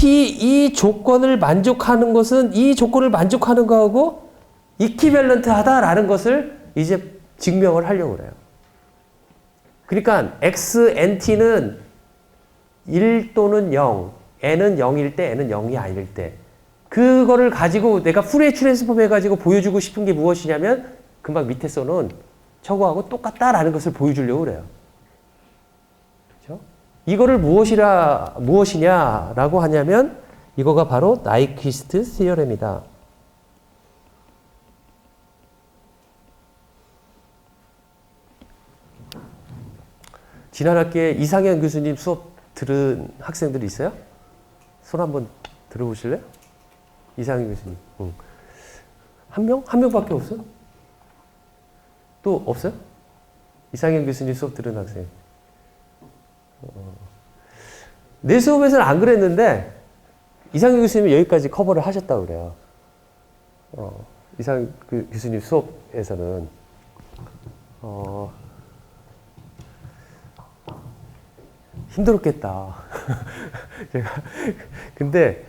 이 조건을 만족하는 것은 이 조건을 만족하는 거하고 이퀴밸런트 하다라는 것을 이제 증명을 하려고 그래요. 그러니까 xnt는 1 또는 0, n은 0일 때, n은 0이 아닐 때 그거를 가지고 내가 푸리에 트랜스폼 해가지고 보여주고 싶은 게 무엇이냐면 금방 밑에 써놓은 저거하고 똑같다라는 것을 보여주려고 그래요. 그렇죠? 이거를 무엇이냐라고 하냐면 이거가 바로 나이퀴스트 시어렘이다. 지난 학기에 이상현 교수님 수업 들은 학생들이 있어요? 손 한번 들어보실래요? 이상현 교수님. 한 명? 한 명밖에 없어? 또 없어요? 이상현 교수님 수업 들은 학생. 내 수업에서는 안 그랬는데 이상현 교수님이 여기까지 커버를 하셨다고 그래요. 이상현 교수님 수업에서는 힘들었겠다. 제가 근데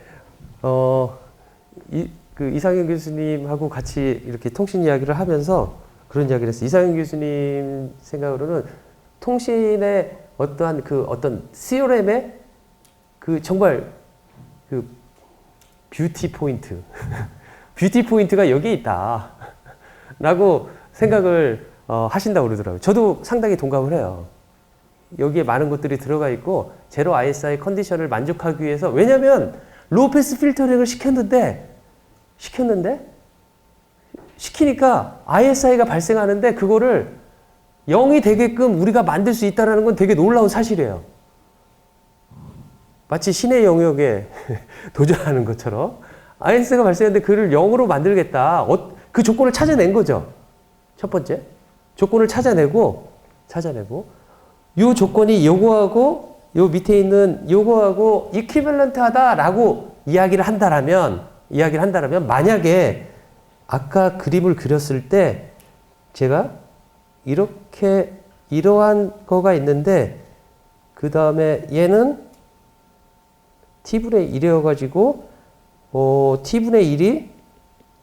이상현 교수님하고 같이 이렇게 통신 이야기를 하면서 그런 이야기를 했어요. 이상현 교수님 생각으로는 통신의 어떠한 어떤 시오렘의 정말 뷰티 포인트, 뷰티 포인트가 여기 있다. 라고 생각을 하신다고 그러더라고요. 저도 상당히 동감을 해요. 여기에 많은 것들이 들어가 있고 제로 ISI 컨디션을 만족하기 위해서 왜냐면 로우 패스 필터링을 시키니까 ISI가 발생하는데 그거를 0이 되게끔 우리가 만들 수 있다는 건 되게 놀라운 사실이에요. 마치 신의 영역에 도전하는 것처럼 ISI가 발생했는데 그를 0으로 만들겠다. 그 조건을 찾아낸 거죠. 첫 번째. 조건을 찾아내고 이 조건이 요거하고 요 밑에 있는 요거하고 이퀴밸런트 하다라고 이야기를 한다라면 만약에 아까 그림을 그렸을 때 제가 이러한 거가 있는데 그 다음에 얘는 t분의 1이어가지고 t분의 1이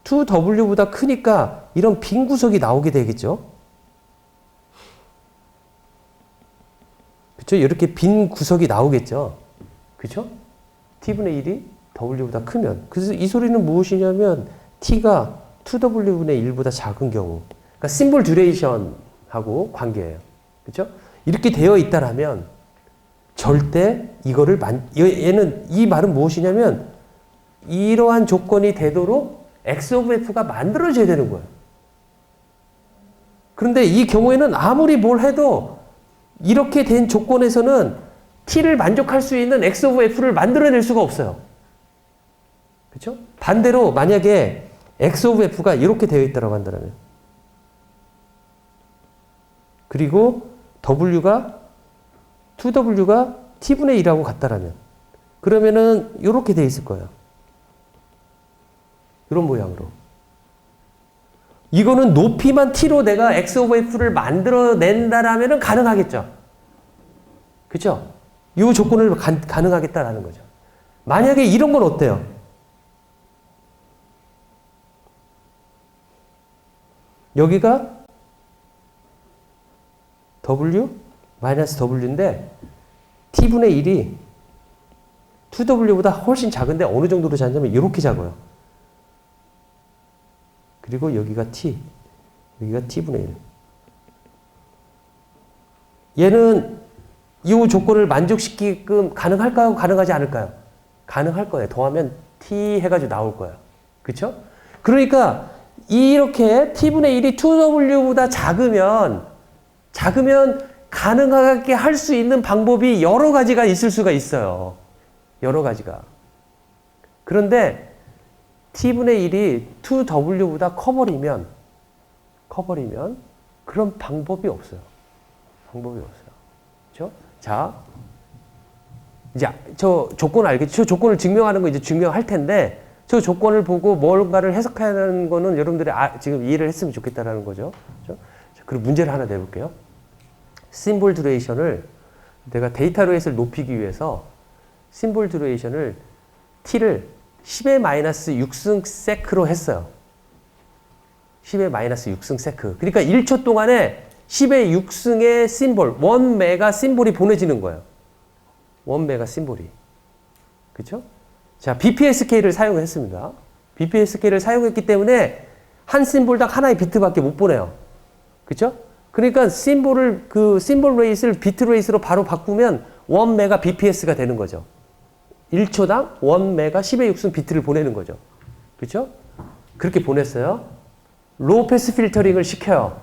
2w보다 크니까 이런 빈 구석이 나오게 되겠죠. 그렇죠? 이렇게 빈 구석이 나오겠죠. 그렇죠? t분의 1이 w보다 크면. 그래서 이 소리는 무엇이냐면 t가 2w분의 1보다 작은 경우. 그러니까 심볼 듀레이션하고 관계예요. 그렇죠? 이렇게 되어 있다라면 절대 이거를 얘는 이 말은 무엇이냐면 이러한 조건이 되도록 x of f가 만들어져야 되는 거예요. 그런데 이 경우에는 아무리 뭘 해도 이렇게 된 조건에서는 t를 만족할 수 있는 x of f를 만들어낼 수가 없어요. 그렇죠? 반대로 만약에 x of f가 이렇게 되어 있다고 한다면 그리고 w가 2w가 t분의 1하고 같다라면 그러면은 이렇게 되어 있을 거예요. 이런 모양으로. 이거는 높이만 t로 내가 x of f를 만들어낸다라면 가능하겠죠. 그렇죠? 이 조건을 가능하겠다라는 거죠. 만약에 이런 건 어때요? 여기가 w 마이너스 w인데 t분의 1이 2w보다 훨씬 작은데 어느 정도로 작냐면 이렇게 작아요. 그리고 여기가 t. 여기가 t분의 1. 얘는 이 조건을 만족시키게끔 가능할까요? 가능하지 않을까요? 가능할 거예요. 더하면 t 해가지고 나올 거예요. 그쵸? 그러니까 이렇게 t분의 1이 2w보다 작으면 가능하게 할 수 있는 방법이 여러 가지가 있을 수가 있어요. 여러 가지가. 그런데 t분의 1이 2w보다 커버리면 그런 방법이 없어요. 방법이 없어요. 그렇죠? 자, 이제 저 조건 알겠죠? 저 조건을 증명하는 거 이제 증명할 텐데 저 조건을 보고 뭔가를 해석하는 거는 여러분들이 지금 이해를 했으면 좋겠다라는 거죠. 그렇죠? 그리고 문제를 하나 내볼게요. 심볼 듀레이션을 내가 데이터 레이스를 높이기 위해서 심볼 듀레이션을 t를 10의 마이너스 6승 세크로 했어요. 10의 마이너스 6승 세크. 그러니까 1초 동안에 10의 6승의 심볼, 1메가 심볼이 보내지는 거예요. 1메가 심볼이. 그쵸? 자, BPSK를 사용했습니다. BPSK를 사용했기 때문에 한 심볼당 하나의 비트밖에 못 보내요. 그쵸? 그러니까 심볼 레이스를 비트 레이스로 바로 바꾸면 1메가 BPS가 되는 거죠. 1초당 1메가 10의 6승 비트를 보내는 거죠. 그쵸? 그렇게 보냈어요. 로우 패스 필터링을 시켜요.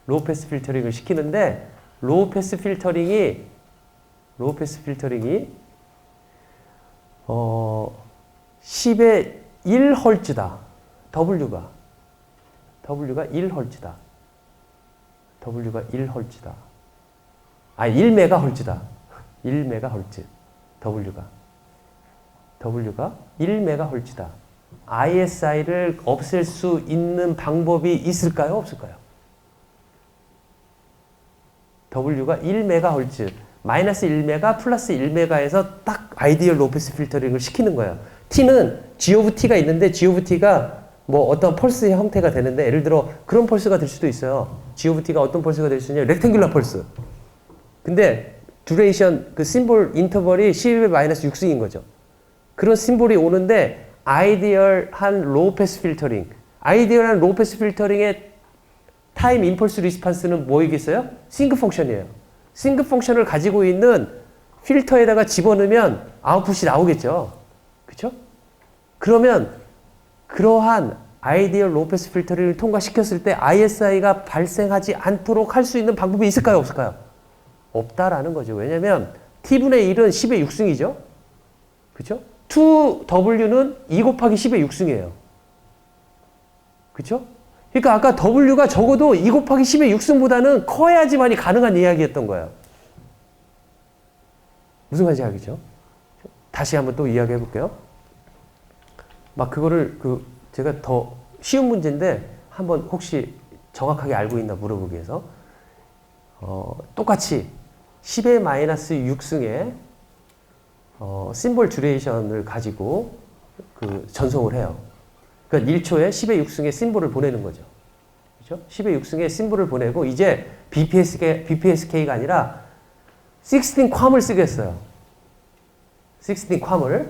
로우 패스 필터링을 시키는데 로우 패스 필터링이 10의 1헐츠다. W가 1헐츠다. W가 1헐츠다. 1메가헐츠다. 1메가헐츠. W가 1메가헐츠다. ISI를 없앨 수 있는 방법이 있을까요? 없을까요? W가 1메가헐츠, 마이너스 1메가 플러스 1메가에서 딱 아이디얼 로우 패스 필터링을 시키는 거예요. T는 G of T가 있는데 G of T가 뭐 어떤 펄스의 형태가 되는데 예를 들어 그런 펄스가 될 수도 있어요. G of T가 어떤 펄스가 될 수 있냐? 렉탱귤러 펄스. 근데 듀레이션 그 심볼 인터벌이 10의 마이너스 6승인 거죠. 그런 심볼이 오는데 아이디얼한 로우 패스 필터링. 아이디얼한 로우 패스 필터링의 타임 임펄스 리스판스는 뭐이겠어요? 싱크 펑션이에요. 싱크 펑션을 가지고 있는 필터에다가 집어넣으면 아웃풋이 나오겠죠. 그렇죠? 그러면 그러한 아이디얼 로우 패스 필터링을 통과시켰을 때 ISI가 발생하지 않도록 할 수 있는 방법이 있을까요? 없을까요? 없다라는 거죠. 왜냐면 T분의 1은 10의 6승이죠. 그렇죠? 2W는 2 곱하기 10의 6승이에요. 그렇죠? 그러니까 아까 W가 적어도 2 곱하기 10의 6승보다는 커야지만이 가능한 이야기였던 거예요. 무슨 말인지 알겠죠? 다시 한번 또 이야기해 볼게요. 막 그거를 제가 더 쉬운 문제인데 한번 혹시 정확하게 알고 있나 물어보기 위해서 똑같이 10의 마이너스 6승의 심볼 듀레이션을 가지고 전송을 해요. 그러니까 1초에 10의 6승의 심볼을 보내는 거죠. 그렇죠? 10의 6승의 심볼을 보내고 이제 BPSK가 아니라 16컴을 쓰겠어요. 16컴을.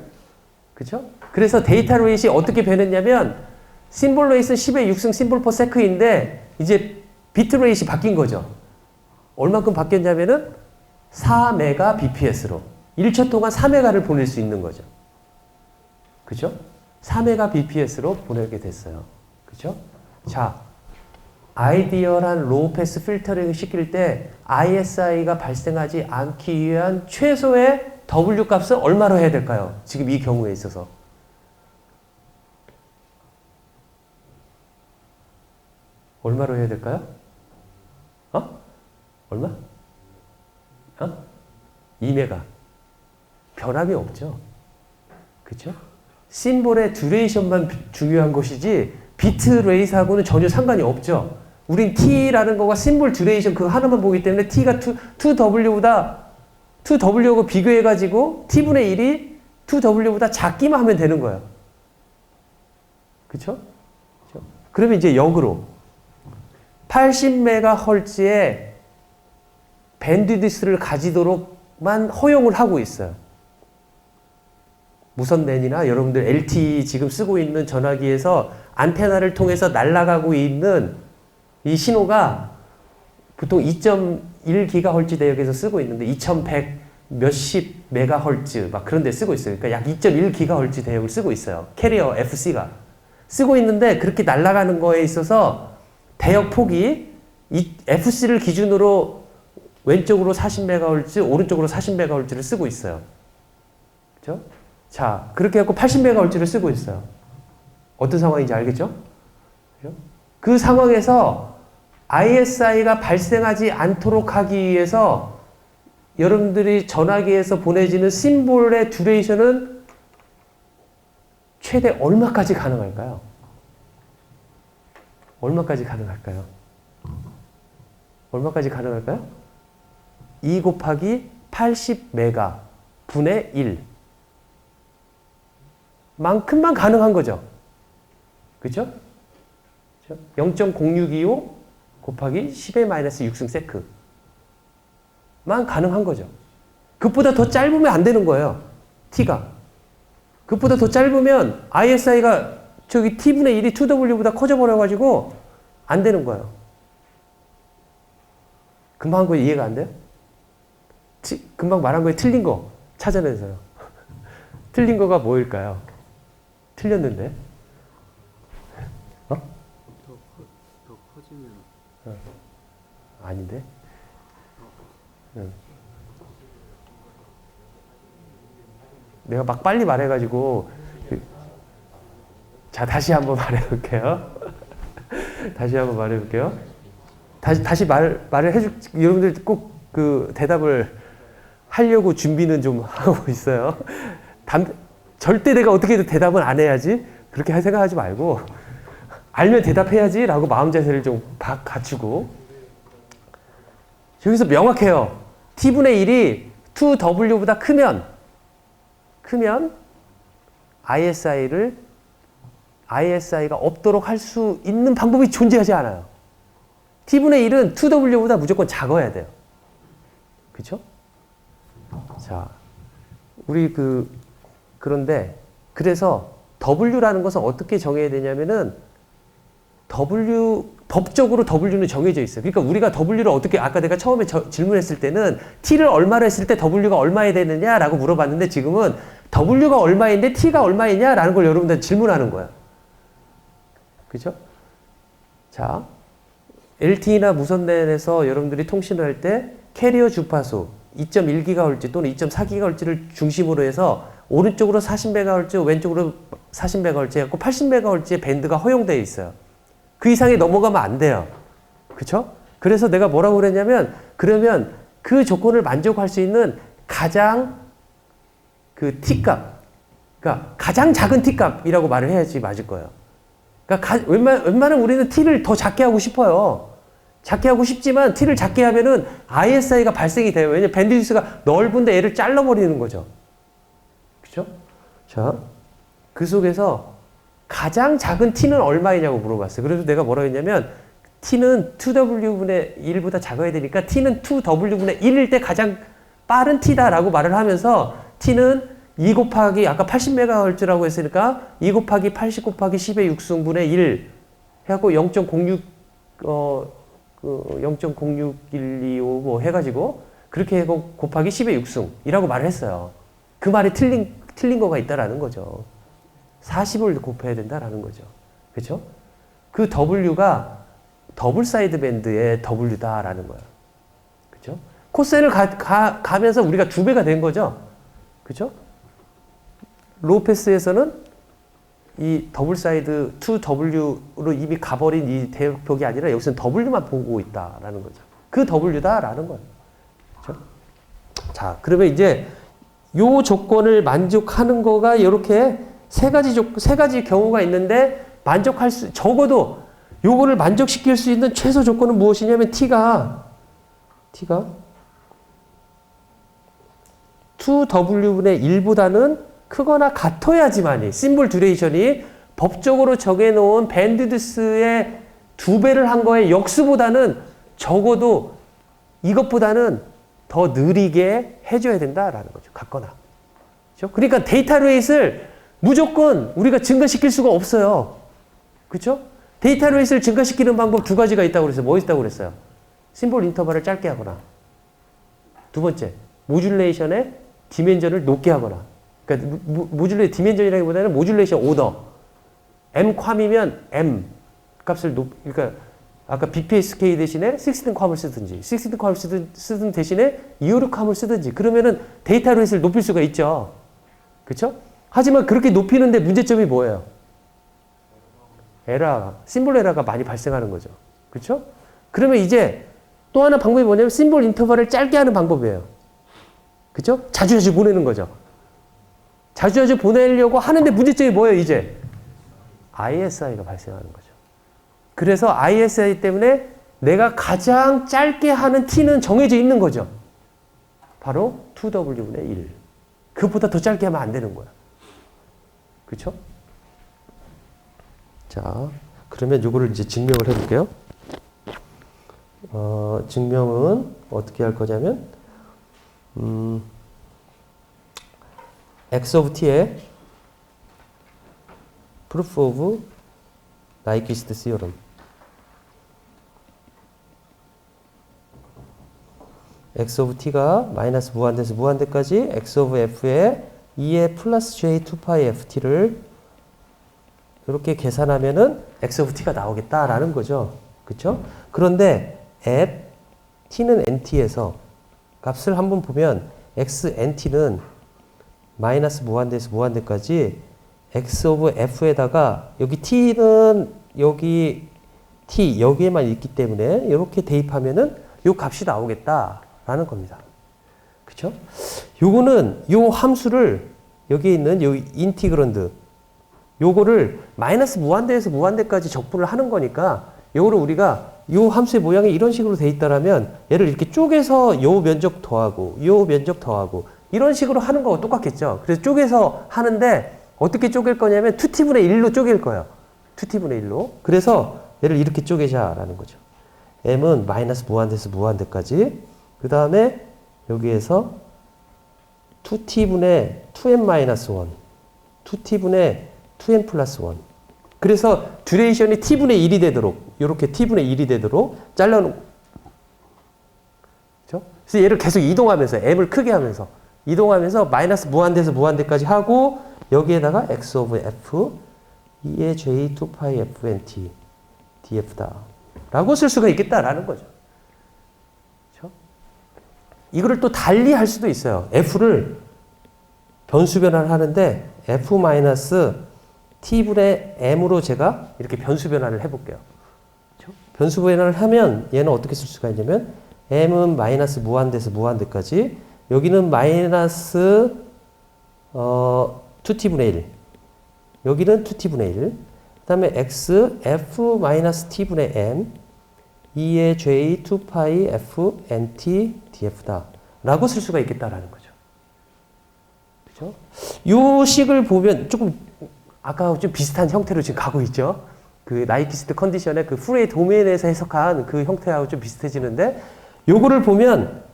그렇죠? 그래서 데이터 레이트이 어떻게 변했냐면 심볼 레이트는 10의 6승 심볼 퍼 세크인데 이제 비트 레이트이 바뀐 거죠. 얼만큼 바뀌었냐면은 4메가 BPS로 1초 동안 4메가를 보낼 수 있는 거죠. 그죠? 4메가 BPS로 보내게 됐어요. 그죠? 자, 아이디얼한 로우 패스 필터링을 시킬 때 ISI가 발생하지 않기 위한 최소의 W 값은 얼마로 해야 될까요? 지금 이 경우에 있어서. 얼마로 해야 될까요? 얼마? 2메가. 변함이 없죠. 그쵸? 심볼의 듀레이션만 중요한 것이지 비트 레이스하고는 전혀 상관이 없죠. 우린 T라는 거가 심볼 듀레이션 그거 하나만 보기 때문에 T가 2W하고 비교해가지고 T분의 1이 2W보다 작기만 하면 되는 거예요. 그쵸? 그러면 이제 역으로 80MHz의 밴드위스를 가지도록만 허용을 하고 있어요. 무선 랜이나 여러분들 LTE 지금 쓰고 있는 전화기에서 안테나를 통해서 날아가고 있는 이 신호가 보통 2.1GHz 대역에서 쓰고 있는데 2100 몇십 메가헤르츠 막 그런 데 쓰고 있어요. 그러니까 약 2.1GHz 대역을 쓰고 있어요. 캐리어 FC가 쓰고 있는데 그렇게 날아가는 거에 있어서 대역 폭이 이 FC를 기준으로 왼쪽으로 40MHz, 오른쪽으로 40MHz를 쓰고 있어요. 그렇죠? 자, 그렇게 해갖고 80MHz를 쓰고 있어요. 어떤 상황인지 알겠죠? 그렇죠? 그 상황에서 ISI가 발생하지 않도록 하기 위해서 여러분들이 전화기에서 보내지는 심볼의 듀레이션은 최대 얼마까지 가능할까요? 얼마까지 가능할까요? 얼마까지 가능할까요? 2 곱하기 80메가 분의 1 만큼만 가능한 거죠. 그렇죠? 0.0625 곱하기 10의 마이너스 6승 세크 만 가능한 거죠. 그것보다 더 짧으면 안 되는 거예요. t가. 그것보다 더 짧으면 ISI가 저기 t분의 1이 2w보다 커져버려가지고 안 되는 거예요. 금방 한 거 이해가 안 돼요? 금방 말한 거에 틀린 거 찾아내세요. 틀린 거가 뭐일까요? 틀렸는데? 어? 더 커지면 아닌데? 내가 막 빨리 말해가지고 자 다시 한번 말해볼게요. 다시 한번 말해볼게요. 다시 말을 해줄 여러분들 꼭 그 대답을 하려고 준비는 좀 하고 있어요. 절대 내가 어떻게든 대답은 안 해야지 그렇게 생각하지 말고 알면 대답해야지 라고 마음 자세를 좀 갖추고 여기서 명확해요. t분의 1이 2w보다 크면 ISI가 없도록 할 수 있는 방법이 존재하지 않아요. t분의 1은 2w보다 무조건 작아야 돼요. 그쵸? 자, 우리 그런데 그래서 W라는 것은 어떻게 정해야 되냐면은 법적으로 W는 정해져 있어요. 그러니까 우리가 W를 어떻게, 아까 내가 처음에 질문했을 때는 T를 얼마로 했을 때 W가 얼마야 되느냐라고 물어봤는데 지금은 W가 얼마인데 T가 얼마이냐라는 걸 여러분들 질문하는 거예요. 그죠? 자, LTE나 무선랜에서 여러분들이 통신을 할 때 캐리어 주파수 2.1GHz 또는 2.4GHz를 중심으로 해서 오른쪽으로 40MHz, 왼쪽으로 40MHz 해갖고 80MHz의 밴드가 허용되어 있어요. 그 이상이 넘어가면 안 돼요. 그쵸? 그래서 내가 뭐라고 그랬냐면, 그러면 그 조건을 만족할 수 있는 가장 T값, 그러니까 가장 작은 T값이라고 말을 해야지 맞을 거예요. 그러니까 웬만하면 우리는 T를 더 작게 하고 싶어요. 작게 하고 싶지만 T를 작게 하면은 ISI가 발생이 돼요. 왜냐면 밴드위스가 넓은데 얘를 잘라버리는 거죠. 그죠? 자, 그 속에서 가장 작은 T는 얼마이냐고 물어봤어요. 그래서 내가 뭐라고 했냐면 T는 2W분의 1보다 작아야 되니까 T는 2W분의 1일 때 가장 빠른 T다라고 말을 하면서 T는 2 곱하기 아까 80MHz라고 했으니까 2 곱하기 80 곱하기 10의 6승분의 1 해갖고 0.06125 뭐 해가지고 그렇게 해고 곱하기 10의 6승이라고 말을 했어요. 그 말이 틀린 거가 있다라는 거죠. 40을 곱해야 된다라는 거죠. 그렇죠? 그 W가 더블 사이드 밴드의 W다라는 거예요. 그렇죠? 코사인을 가면서 우리가 2배가 된 거죠. 그렇죠? 로우 패스에서는 이 더블 사이드 2W로 이미 가버린 이 대역폭이 아니라 여기서는 W만 보고 있다라는 거죠. 그 W다라는 거예요. 그렇죠? 자, 그러면 이제 요 조건을 만족하는 거가 이렇게 세 가지 경우가 있는데 적어도 요거를 만족시킬 수 있는 최소 조건은 무엇이냐면 T가 2W분의 1보다는 크거나 같아야지만이 심볼 듀레이션이 법적으로 정해놓은 밴드위스의 2배를 한 거의 역수보다는 적어도 이것보다는 더 느리게 해줘야 된다라는 거죠. 같거나. 그렇죠? 그러니까 데이터 레이스를 무조건 우리가 증가시킬 수가 없어요. 그쵸? 데이터 레이스를 증가시키는 방법 두 가지가 있다고 그랬어요. 뭐 있다고 그랬어요? 심볼 인터벌을 짧게 하거나. 두 번째, 모듈레이션의 디멘전을 높게 하거나. 그러니까 디멘전이라기보다는 모듈레이션 오더. m 컴이면 m 값을 그러니까 아까 BPSK 대신에 16 컴을 쓰든지 16 컴을 쓰든 대신에 256 컴을 쓰든지 그러면은 데이터 레이스를 높일 수가 있죠. 그렇죠? 하지만 그렇게 높이는데 문제점이 뭐예요? 심볼 에러가 많이 발생하는 거죠. 그렇죠? 그러면 이제 또 하나 방법이 뭐냐면 심볼 인터벌을 짧게 하는 방법이에요. 그렇죠? 자주 보내는 거죠. 자주 보내려고 하는데 문제점이 뭐예요, 이제? ISI가 발생하는 거죠. 그래서 ISI 때문에 내가 가장 짧게 하는 T는 정해져 있는 거죠. 바로 2W분의 1. 그것보다 더 짧게 하면 안 되는 거야. 그렇죠? 자, 그러면 이거를 이제 증명을 해볼게요. 증명은 어떻게 할 거냐면, X of T의 proof of Nyquist theorem. X of T가 마이너스 무한대에서 무한대까지 X of F의 2의 플러스 J 2파이 FT를 이렇게 계산하면은 X of T가 나오겠다라는 거죠. 그쵸? 그런데 at T는 NT에서 값을 한번 보면 X NT는 마이너스 무한대에서 무한대까지 X of F에다가 여기 T는 여기 T 여기에만 있기 때문에 이렇게 대입하면은 요 값이 나오겠다라는 겁니다. 그쵸? 요거는 요 함수를 여기 있는 요 인티그런드 요거를 마이너스 무한대에서 무한대까지 적분을 하는 거니까 요거를 우리가 요 함수의 모양이 이런 식으로 돼 있다라면 얘를 이렇게 쪼개서 요 면적 더하고 요 면적 더하고 이런 식으로 하는 거와 똑같겠죠. 그래서 쪼개서 하는데 어떻게 쪼갤 거냐면 2t분의 1로 쪼갤 거예요. 2t분의 1로. 그래서 얘를 이렇게 쪼개자라는 거죠. m은 마이너스 무한대에서 무한대까지 그 다음에 여기에서 2t분의 2n-1 2t분의 2n 플러스 1 그래서 듀레이션이 t분의 1이 되도록 이렇게 t분의 1이 되도록 잘라놓고 그렇죠? 그래서 얘를 계속 이동하면서 m을 크게 하면서 이동하면서 마이너스 무한대에서 무한대까지 하고 여기에다가 x of f 2의 j 2파이 fnt df다 라고 쓸 수가 있겠다라는 거죠. 그렇죠? 이거를 또 달리 할 수도 있어요. f를 변수 변환을 하는데 f 마이너스 t분의 m으로 제가 이렇게 변수 변환을 해볼게요. 그렇죠? 변수 변환을 하면 얘는 어떻게 쓸 수가 있냐면 m은 마이너스 무한대에서 무한대까지 여기는 마이너스 2t분의 1 여기는 2t분의 1 그 다음에 x f 마이너스 t분의 m 2의 j 2파이 f nt df다 라고 쓸 수가 있겠다라는 거죠. 그죠? 요 식을 보면 조금 아까 좀 비슷한 형태로 지금 가고 있죠. 그 나이키스트 컨디션의 그 프레이 도메인에서 해석한 그 형태하고 좀 비슷해지는데 요거를 보면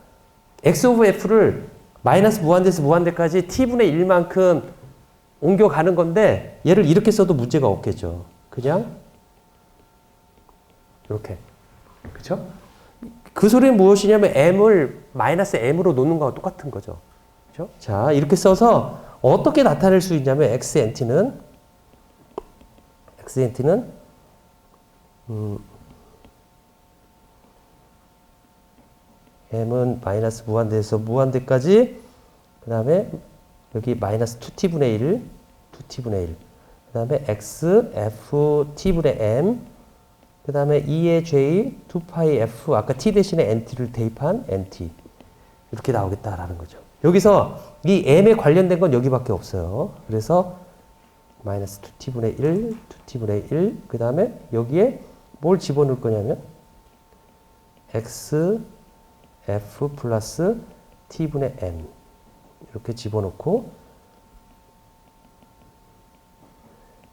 x of f를 마이너스 무한대에서 무한대까지 t분의 1만큼 옮겨가는 건데 얘를 이렇게 써도 문제가 없겠죠. 그냥 이렇게. 그쵸? 그 소리는 무엇이냐면 m을 마이너스 m으로 놓는 거와 똑같은 거죠. 그쵸? 자, 이렇게 써서 어떻게 나타낼 수 있냐면 xnt는 m은 마이너스 무한대에서 무한대까지 그 다음에 여기 마이너스 2t분의 1 그 다음에 x f t분의 m 그 다음에 2의 j 2파이 f 아까 t 대신에 nt를 대입한 nt 이렇게 나오겠다라는 거죠. 여기서 이 m에 관련된 건 여기밖에 없어요. 그래서 마이너스 2t분의 1 2t분의 1 그 다음에 여기에 뭘 집어넣을 거냐면 x f 플러스 t분의 m 이렇게 집어넣고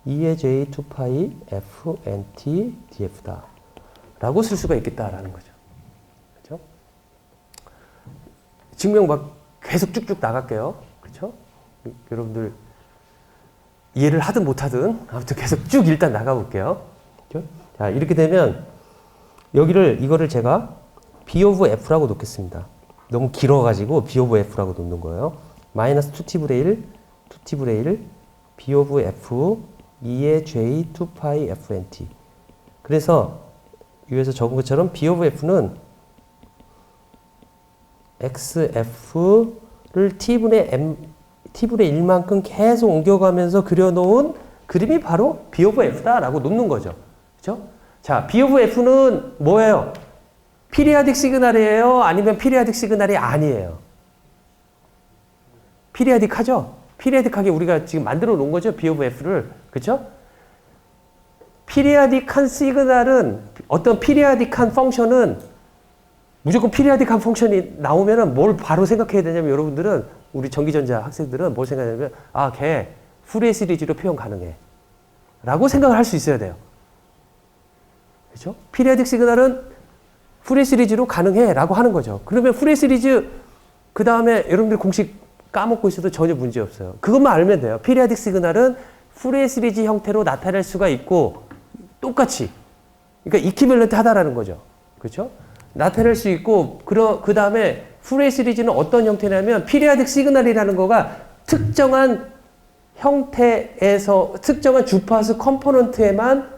2의 j 2파이 f nt df다 라고 쓸 수가 있겠다라는 거죠. 그렇죠? 증명 막 계속 쭉쭉 나갈게요. 그렇죠? 여러분들 이해를 하든 못하든 아무튼 계속 쭉 일단 나가볼게요. 그죠? 자, 이렇게 되면 이거를 제가 B of F라고 놓겠습니다. 너무 길어가지고 B of F라고 놓는 거예요. 마이너스 2t분의 1, 2t분의 1, B of F 2의 J 2파이 FNT. 그래서 위에서 적은 것처럼 B of F는 XF를 T분의 1만큼 계속 옮겨가면서 그려놓은 그림이 바로 B of F다라고 놓는 거죠. 그죠? 자, B of F는 뭐예요? 피리아딕 시그널이에요? 아니면 피리아딕 시그널이 아니에요? 피리아딕하죠? 피리아딕하게 우리가 지금 만들어 놓은 거죠? B of F를. 그죠? 피리아딕한 시그널은, 어떤 피리아딕한 펑션은 무조건 피리아딕한 펑션이 나오면은 뭘 바로 생각해야 되냐면, 여러분들은, 우리 전기전자 학생들은 뭘 생각하냐면, 아, 걔 푸리에 시리즈로 표현 가능해 라고 생각을 할 수 있어야 돼요. 그죠? 피리아딕 시그널은 푸리에 시리즈로 가능해 라고 하는 거죠. 그러면 푸리에 시리즈 그 다음에 여러분들 공식 까먹고 있어도 전혀 문제 없어요. 그것만 알면 돼요. 피리아딕 시그널은 푸리에 시리즈 형태로 나타낼 수가 있고 똑같이, 그러니까 이퀴밸런트 하다라는 거죠. 그렇죠? 나타낼 수 있고, 그 다음에 푸리에 시리즈는 어떤 형태냐면 피리아딕 시그널이라는 거가 특정한 형태에서 특정한 주파수 컴포넌트에만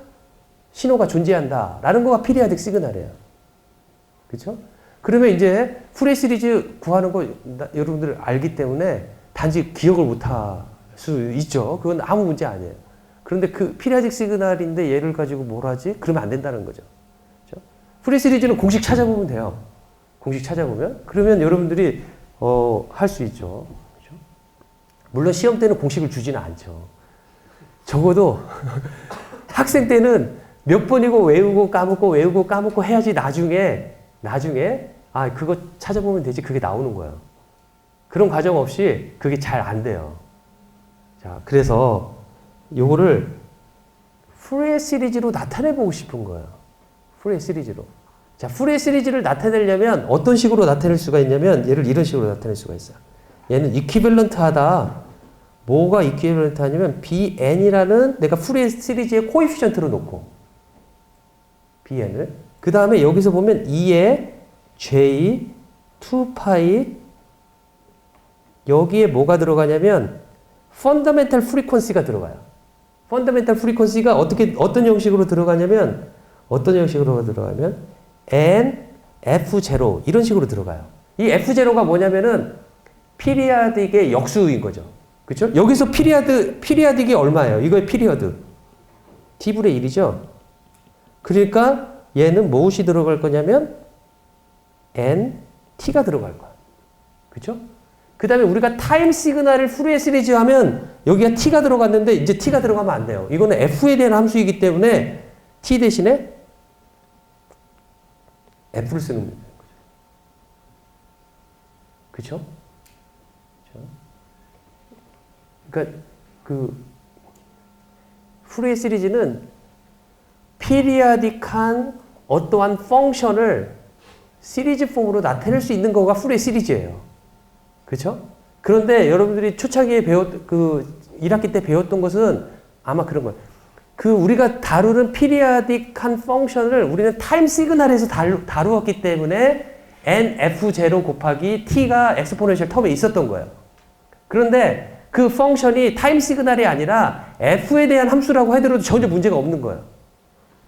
신호가 존재한다라는 거가 피리아딕 시그널이에요. 그렇죠? 그러면 이제 푸리에 시리즈 구하는 거 여러분들 알기 때문에 단지 기억을 못 할 수 있죠. 그건 아무 문제 아니에요. 그런데 그 피리아딕 시그널인데 얘를 가지고 뭘 하지? 그러면 안 된다는 거죠. 그렇죠? 푸리에 시리즈는 공식 찾아보면 돼요. 공식 찾아보면. 그러면 여러분들이 할 수 있죠. 그렇죠? 물론 시험 때는 공식을 주지는 않죠. 적어도 학생 때는 몇 번이고 외우고 까먹고 해야지 나중에 아, 그거 찾아보면 되지. 그게 나오는 거예요. 그런 과정 없이 그게 잘 안 돼요. 자, 그래서 요거를 푸리에 시리즈로 나타내보고 싶은 거예요. 푸리에 시리즈로. 자, 푸리에 시리즈를 나타내려면 어떤 식으로 나타낼 수가 있냐면 얘를 이런 식으로 나타낼 수가 있어요. 얘는 이퀴밸런트 하다. 뭐가 이퀴밸런트 하냐면 BN이라는 내가 푸리에 시리즈의 코에피션트로 놓고 BN을 그 다음에 여기서 보면 2의 J 2파이 여기에 뭐가 들어가냐면 펀더멘탈 프리퀀시가 들어가요. 펀더멘탈 프리퀀시가 어떤 형식으로 들어가냐면 N F0 이런 식으로 들어가요. 이 F0가 뭐냐면은 피리아딕의 역수인 거죠. 그렇죠? 여기서 피리아딕이 얼마예요? 이거의 피리어드 T분의 1이죠. 그러니까 얘는 무엇이 들어갈 거냐면 NT가 들어갈 거야. 그렇죠? 그 다음에 우리가 타임 시그널을 푸리에 시리즈 하면 여기가 T가 들어갔는데 이제 T가 들어가면 안 돼요. 이거는 F에 대한 함수이기 때문에 T 대신에 F를 쓰는 거죠. 그렇죠? 그러니까 그 푸리에 시리즈는 피리아딕한 어떠한 펑션을 시리즈 폼으로 나타낼 수 있는 거가 푸리에 시리즈예요. 그렇죠? 그런데 여러분들이 초창기에 1학기 때 배웠던 것은 아마 그런 거예요. 우리가 다루는 피리아딕한 펑션을 우리는 타임 시그널에서 다루었기 때문에 NF0 곱하기 T가 엑스포넨셜 텀에 있었던 거예요. 그런데 그 펑션이 타임 시그널이 아니라 F에 대한 함수라고 하더라도 전혀 문제가 없는 거예요.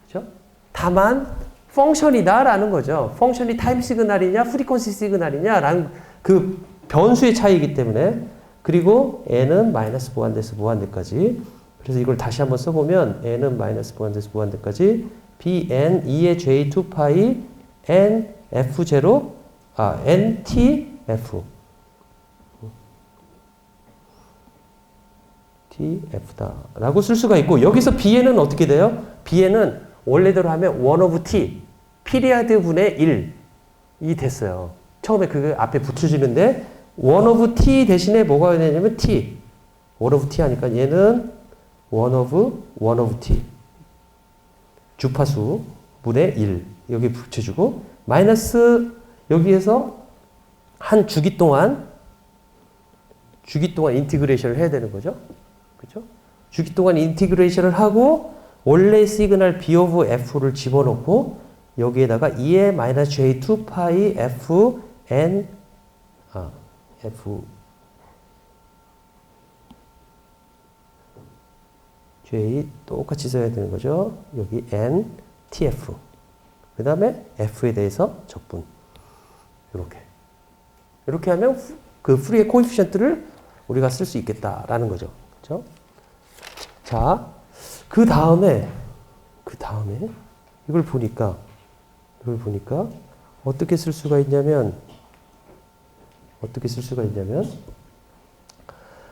그렇죠? 다만 펑션이다라는 거죠. 펑션이 타임 시그널이냐 프리퀀시 시그널이냐라는 그 변수의 차이이기 때문에. 그리고 n은 마이너스 무한대에서 무한대까지. 그래서 이걸 다시 한번 써보면 n은 마이너스 무한대에서 무한대까지 bn 2의 j 2파이 n f0 nt f tf다 라고 쓸 수가 있고, 여기서 bn은 어떻게 돼요? bn은 원래대로 하면 1 of t 피리아드 분의 1이 됐어요. 처음에 그 앞에 붙여주는데 1 of t 대신에 뭐가 되냐면 t 1 of t 하니까 얘는 1 of t 주파수 분의 1 여기 붙여주고 마이너스 여기에서 한 주기 동안 인티그레이션을 해야 되는 거죠. 그렇죠? 주기 동안 인티그레이션을 하고 원래 시그널 B of F를 집어넣고 여기에다가 2의 마이너스 J2 파이 F N F J 똑같이 써야 되는 거죠. 여기 N TF 그 다음에 F에 대해서 적분 이렇게 하면 그 프리의 코에피션트를 우리가 쓸 수 있겠다라는 거죠. 그렇죠? 자, 그 다음에 이걸 보니까 어떻게 쓸 수가 있냐면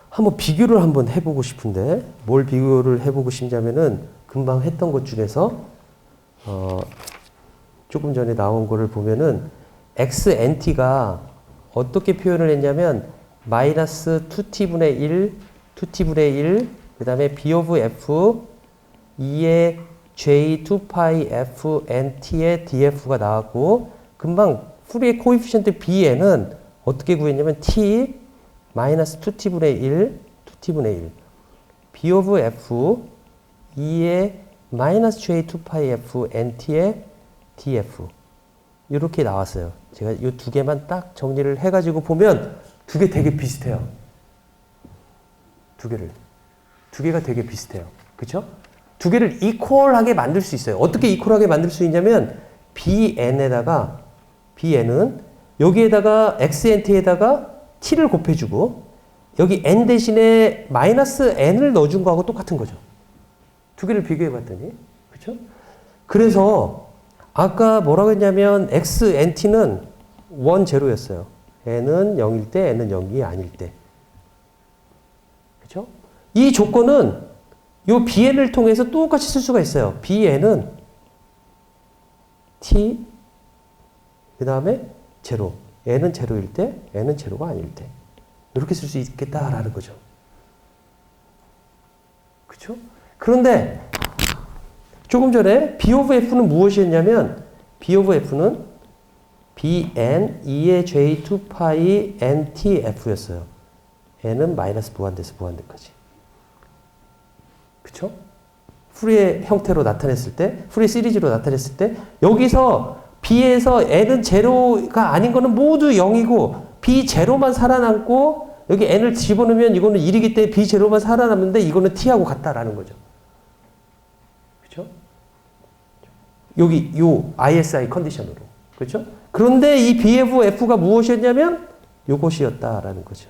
한번 비교를 한번 해보고 싶은데 뭘 비교를 해보고 싶냐면은 금방 했던 것 중에서 조금 전에 나온 거를 보면은 xnt가 어떻게 표현을 했냐면 마이너스 2t분의 1 그 다음에 b of f 2의 j 2파이 f nt의 df가 나왔고 금방 풀이의 코에피션트 b에는 어떻게 구했냐면 t 마이너스 2t분의 1 b of f 2의 마이너스 j 2파이 f nt의 df 이렇게 나왔어요. 제가 이 두 개만 딱 정리를 해가지고 보면 두 개 되게 비슷해요. 두 개가 되게 비슷해요. 그쵸? 두 개를 이퀄하게 만들 수 있어요. 어떻게 이퀄하게 만들 수 있냐면 bn은 여기에다가 xnt에다가 t를 곱해주고 여기 n 대신에 마이너스 n을 넣어준 거하고 똑같은 거죠. 두 개를 비교해봤더니 그쵸? 그래서 아까 뭐라고 했냐면 xnt는 1, 0였어요. n은 0일 때, n은 0이 아닐 때. 그죠? 이 조건은 요 bn을 통해서 똑같이 쓸 수가 있어요. bn은 t, 그 다음에 0. n은 0일 때, n은 0가 아닐 때. 이렇게 쓸 수 있겠다라는 거죠. 그죠? 그런데 조금 전에 B of F는 무엇이었냐면 B of F는 Bn 2의 J2 파이 NTF였어요. n은 마이너스 무한대에서 무한대까지. 그쵸? 풀이의 형태로 나타냈을 때, 풀이 시리즈로 나타냈을 때 여기서 B에서 n은 제로가 아닌 거는 모두 0이고 B 제로만 살아남고 여기 n을 집어넣으면 이거는 1이기 때문에 B 제로만 살아남는데 이거는 t하고 같다라는 거죠. 그렇죠? 여기 요 ISI 컨디션으로. 그렇죠? 그런데 이 BF가 무엇이었냐면 요것이었다라는 거죠.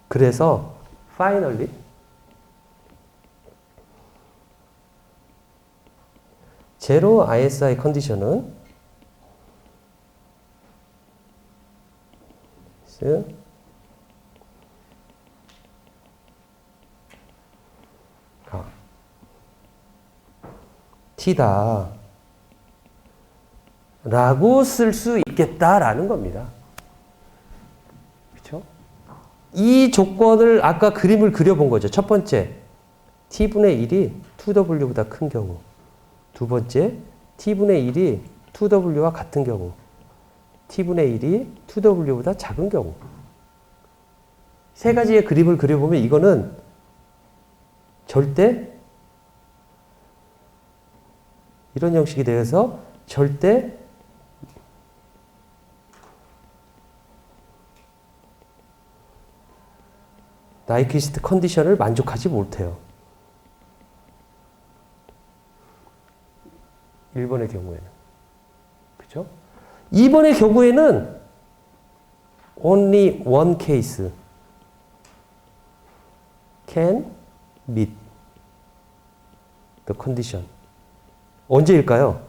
그래서 finally 제로 ISI 컨디션은 t다 라고 쓸 수 있겠다라는 겁니다. 그렇죠? 이 조건을 아까 그림을 그려본 거죠. 첫 번째, t분의 1이 2w보다 큰 경우. 두 번째, t분의 1이 2w와 같은 경우. t분의 1이 2w보다 작은 경우. 세 가지의 그림을 그려보면 이거는 절대 이런 형식이 되어서 절대 나이퀴스트 컨디션을 만족하지 못해요. 1번의 경우에는. 그죠? 2번의 경우에는 only one case can meet the condition. 언제일까요?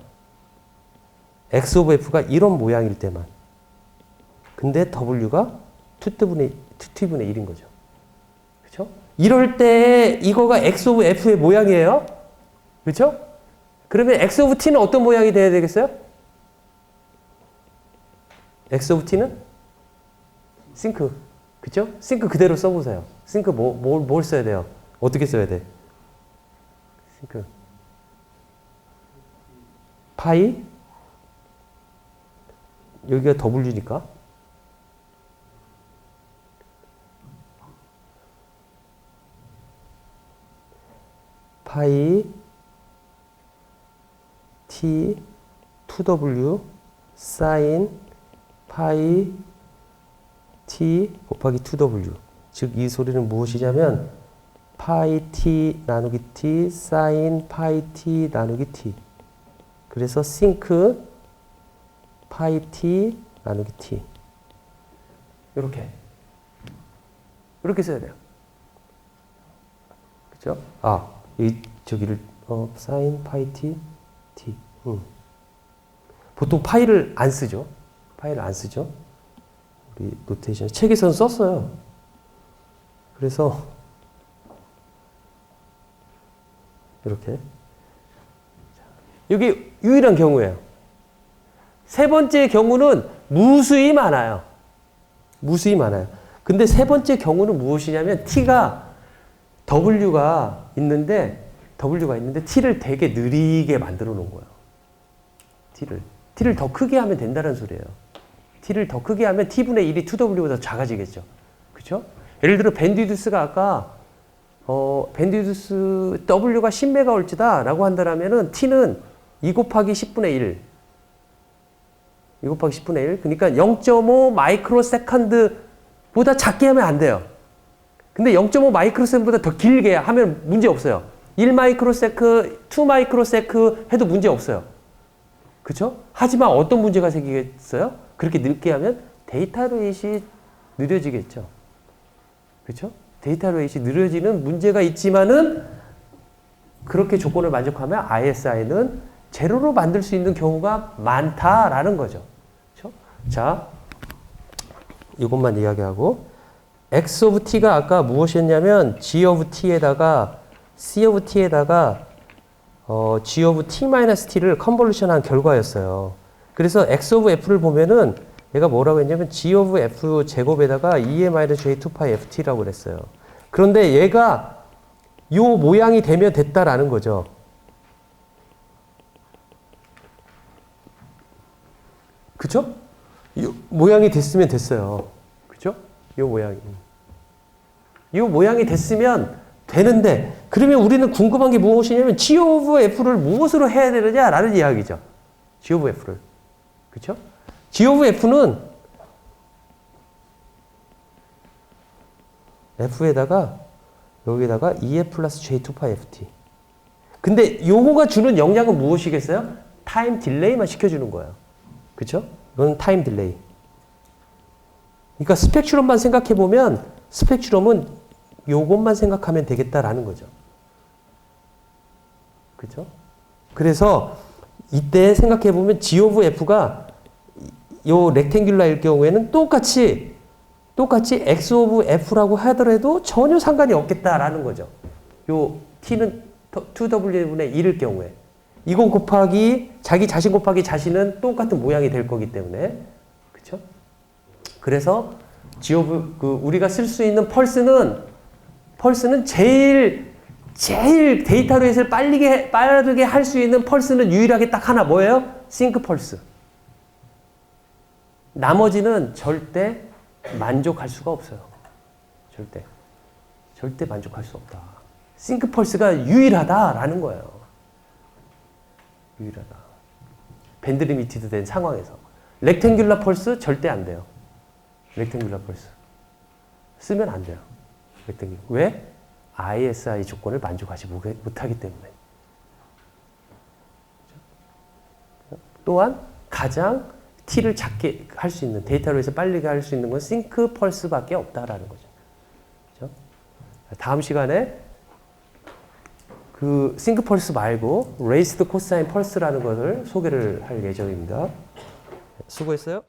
x of f가 이런 모양일 때만. 근데 w가 2t분의 1인 거죠. 그렇죠? 이럴 때 이거가 x of f의 모양이에요. 그렇죠? 그러면 x of t는 어떤 모양이 돼야 되겠어요? x of t는 싱크. 그렇죠? 싱크 그대로 써보세요. 싱크 뭘 써야 돼요? 어떻게 써야 돼? 싱크. 파이 여기가 W니까 파이 t 2w 사인 파이 t 곱하기 2w. 즉 이 소리는 무엇이냐면 파이 t 나누기 t 사인 파이 t 나누기 t. 그래서 싱크 파이 t 나누기 t. 이렇게 써야 돼요. 그죠? 저기를 사인 파이 t t. 보통 파이를 안 쓰죠. 우리 노테이션 책에서는 썼어요. 그래서 이렇게 여기 유일한 경우예요. 세 번째 경우는 무수히 많아요. 근데 세 번째 경우는 무엇이냐면 t가 w가 있는데 t를 되게 느리게 만들어 놓은 거예요. t를 더 크게 하면 된다는 소리예요. t를 더 크게 하면 t분의 1이 2w보다 작아지겠죠. 그죠? 예를 들어 밴드위드스가 아까 밴드위드스 w가 10MHz다 라고 한다면은 t는 2 곱하기 10분의 1. 2 곱하기 10분의 1. 그러니까 0.5 마이크로세컨드보다 작게 하면 안 돼요. 근데 0.5 마이크로세컨드보다 더 길게 하면 문제 없어요. 1 마이크로세컨드, 2 마이크로세컨드 해도 문제 없어요. 그렇죠? 하지만 어떤 문제가 생기겠어요? 그렇게 늦게 하면 데이터 레이트가 느려지겠죠. 그렇죠? 데이터 레이트가 느려지는 문제가 있지만은 그렇게 조건을 만족하면 ISI는 제로로 만들 수 있는 경우가 많다라는 거죠. 그렇죠? 자, 이것만 이야기하고 x of t가 아까 무엇이었냐면 g of t에다가 c of t에다가 g of t-t를 컨볼루션한 결과였어요. 그래서 x of f를 보면은 얘가 뭐라고 했냐면 g of f 제곱에다가 2a-j2π ft라고 그랬어요. 그런데 얘가 요 모양이 되면 됐다라는 거죠. 그죠? 요 모양이 됐으면 됐어요. 그죠? 요 모양이 됐으면 되는데, 그러면 우리는 궁금한 게 무엇이냐면 g of f를 무엇으로 해야 되느냐라는 이야기죠. g of f를. 그렇죠? g of f는 f에다가 여기다가 2f 플러스 j2π ft. 근데 요거가 주는 영향은 무엇이겠어요? 타임 딜레이만 시켜주는 거예요. 그렇죠? 이건 타임 딜레이. 그러니까 스펙트럼만 생각해 보면 스펙트럼은 요것만 생각하면 되겠다라는 거죠. 그죠? 그래서 이때 생각해 보면 g of f가 요 렉탱귤라일 경우에는 똑같이 x of f라고 하더라도 전혀 상관이 없겠다라는 거죠. 요 t는 2w분의 1일 경우에 이거 곱하기 자기 자신 곱하기 자신은 똑같은 모양이 될 거기 때문에. 그렇죠? 그래서 g of 우리가 쓸 수 있는 펄스는 제일 데이터 레이트를 빠르게 할 수 있는 펄스는 유일하게 딱 하나 뭐예요? 싱크 펄스. 나머지는 절대 만족할 수가 없어요. 절대 만족할 수 없다. 싱크 펄스가 유일하다라는 거예요. 유일하다. 밴드 리미티드 된 상황에서. 렉탱귤라 펄스 절대 안 돼요. 렉탱귤라 펄스. 쓰면 안 돼요. 왜? ISI 조건을 만족하지 못하기 때문에. 또한 가장 t를 작게 할 수 있는, 데이터로에서 빨리 할 수 있는 건 싱크 펄스밖에 없다라는 거죠. 그렇죠? 다음 시간에 그 싱크 펄스 말고 레이스드 코사인 펄스라는 것을 소개를 할 예정입니다. 수고했어요.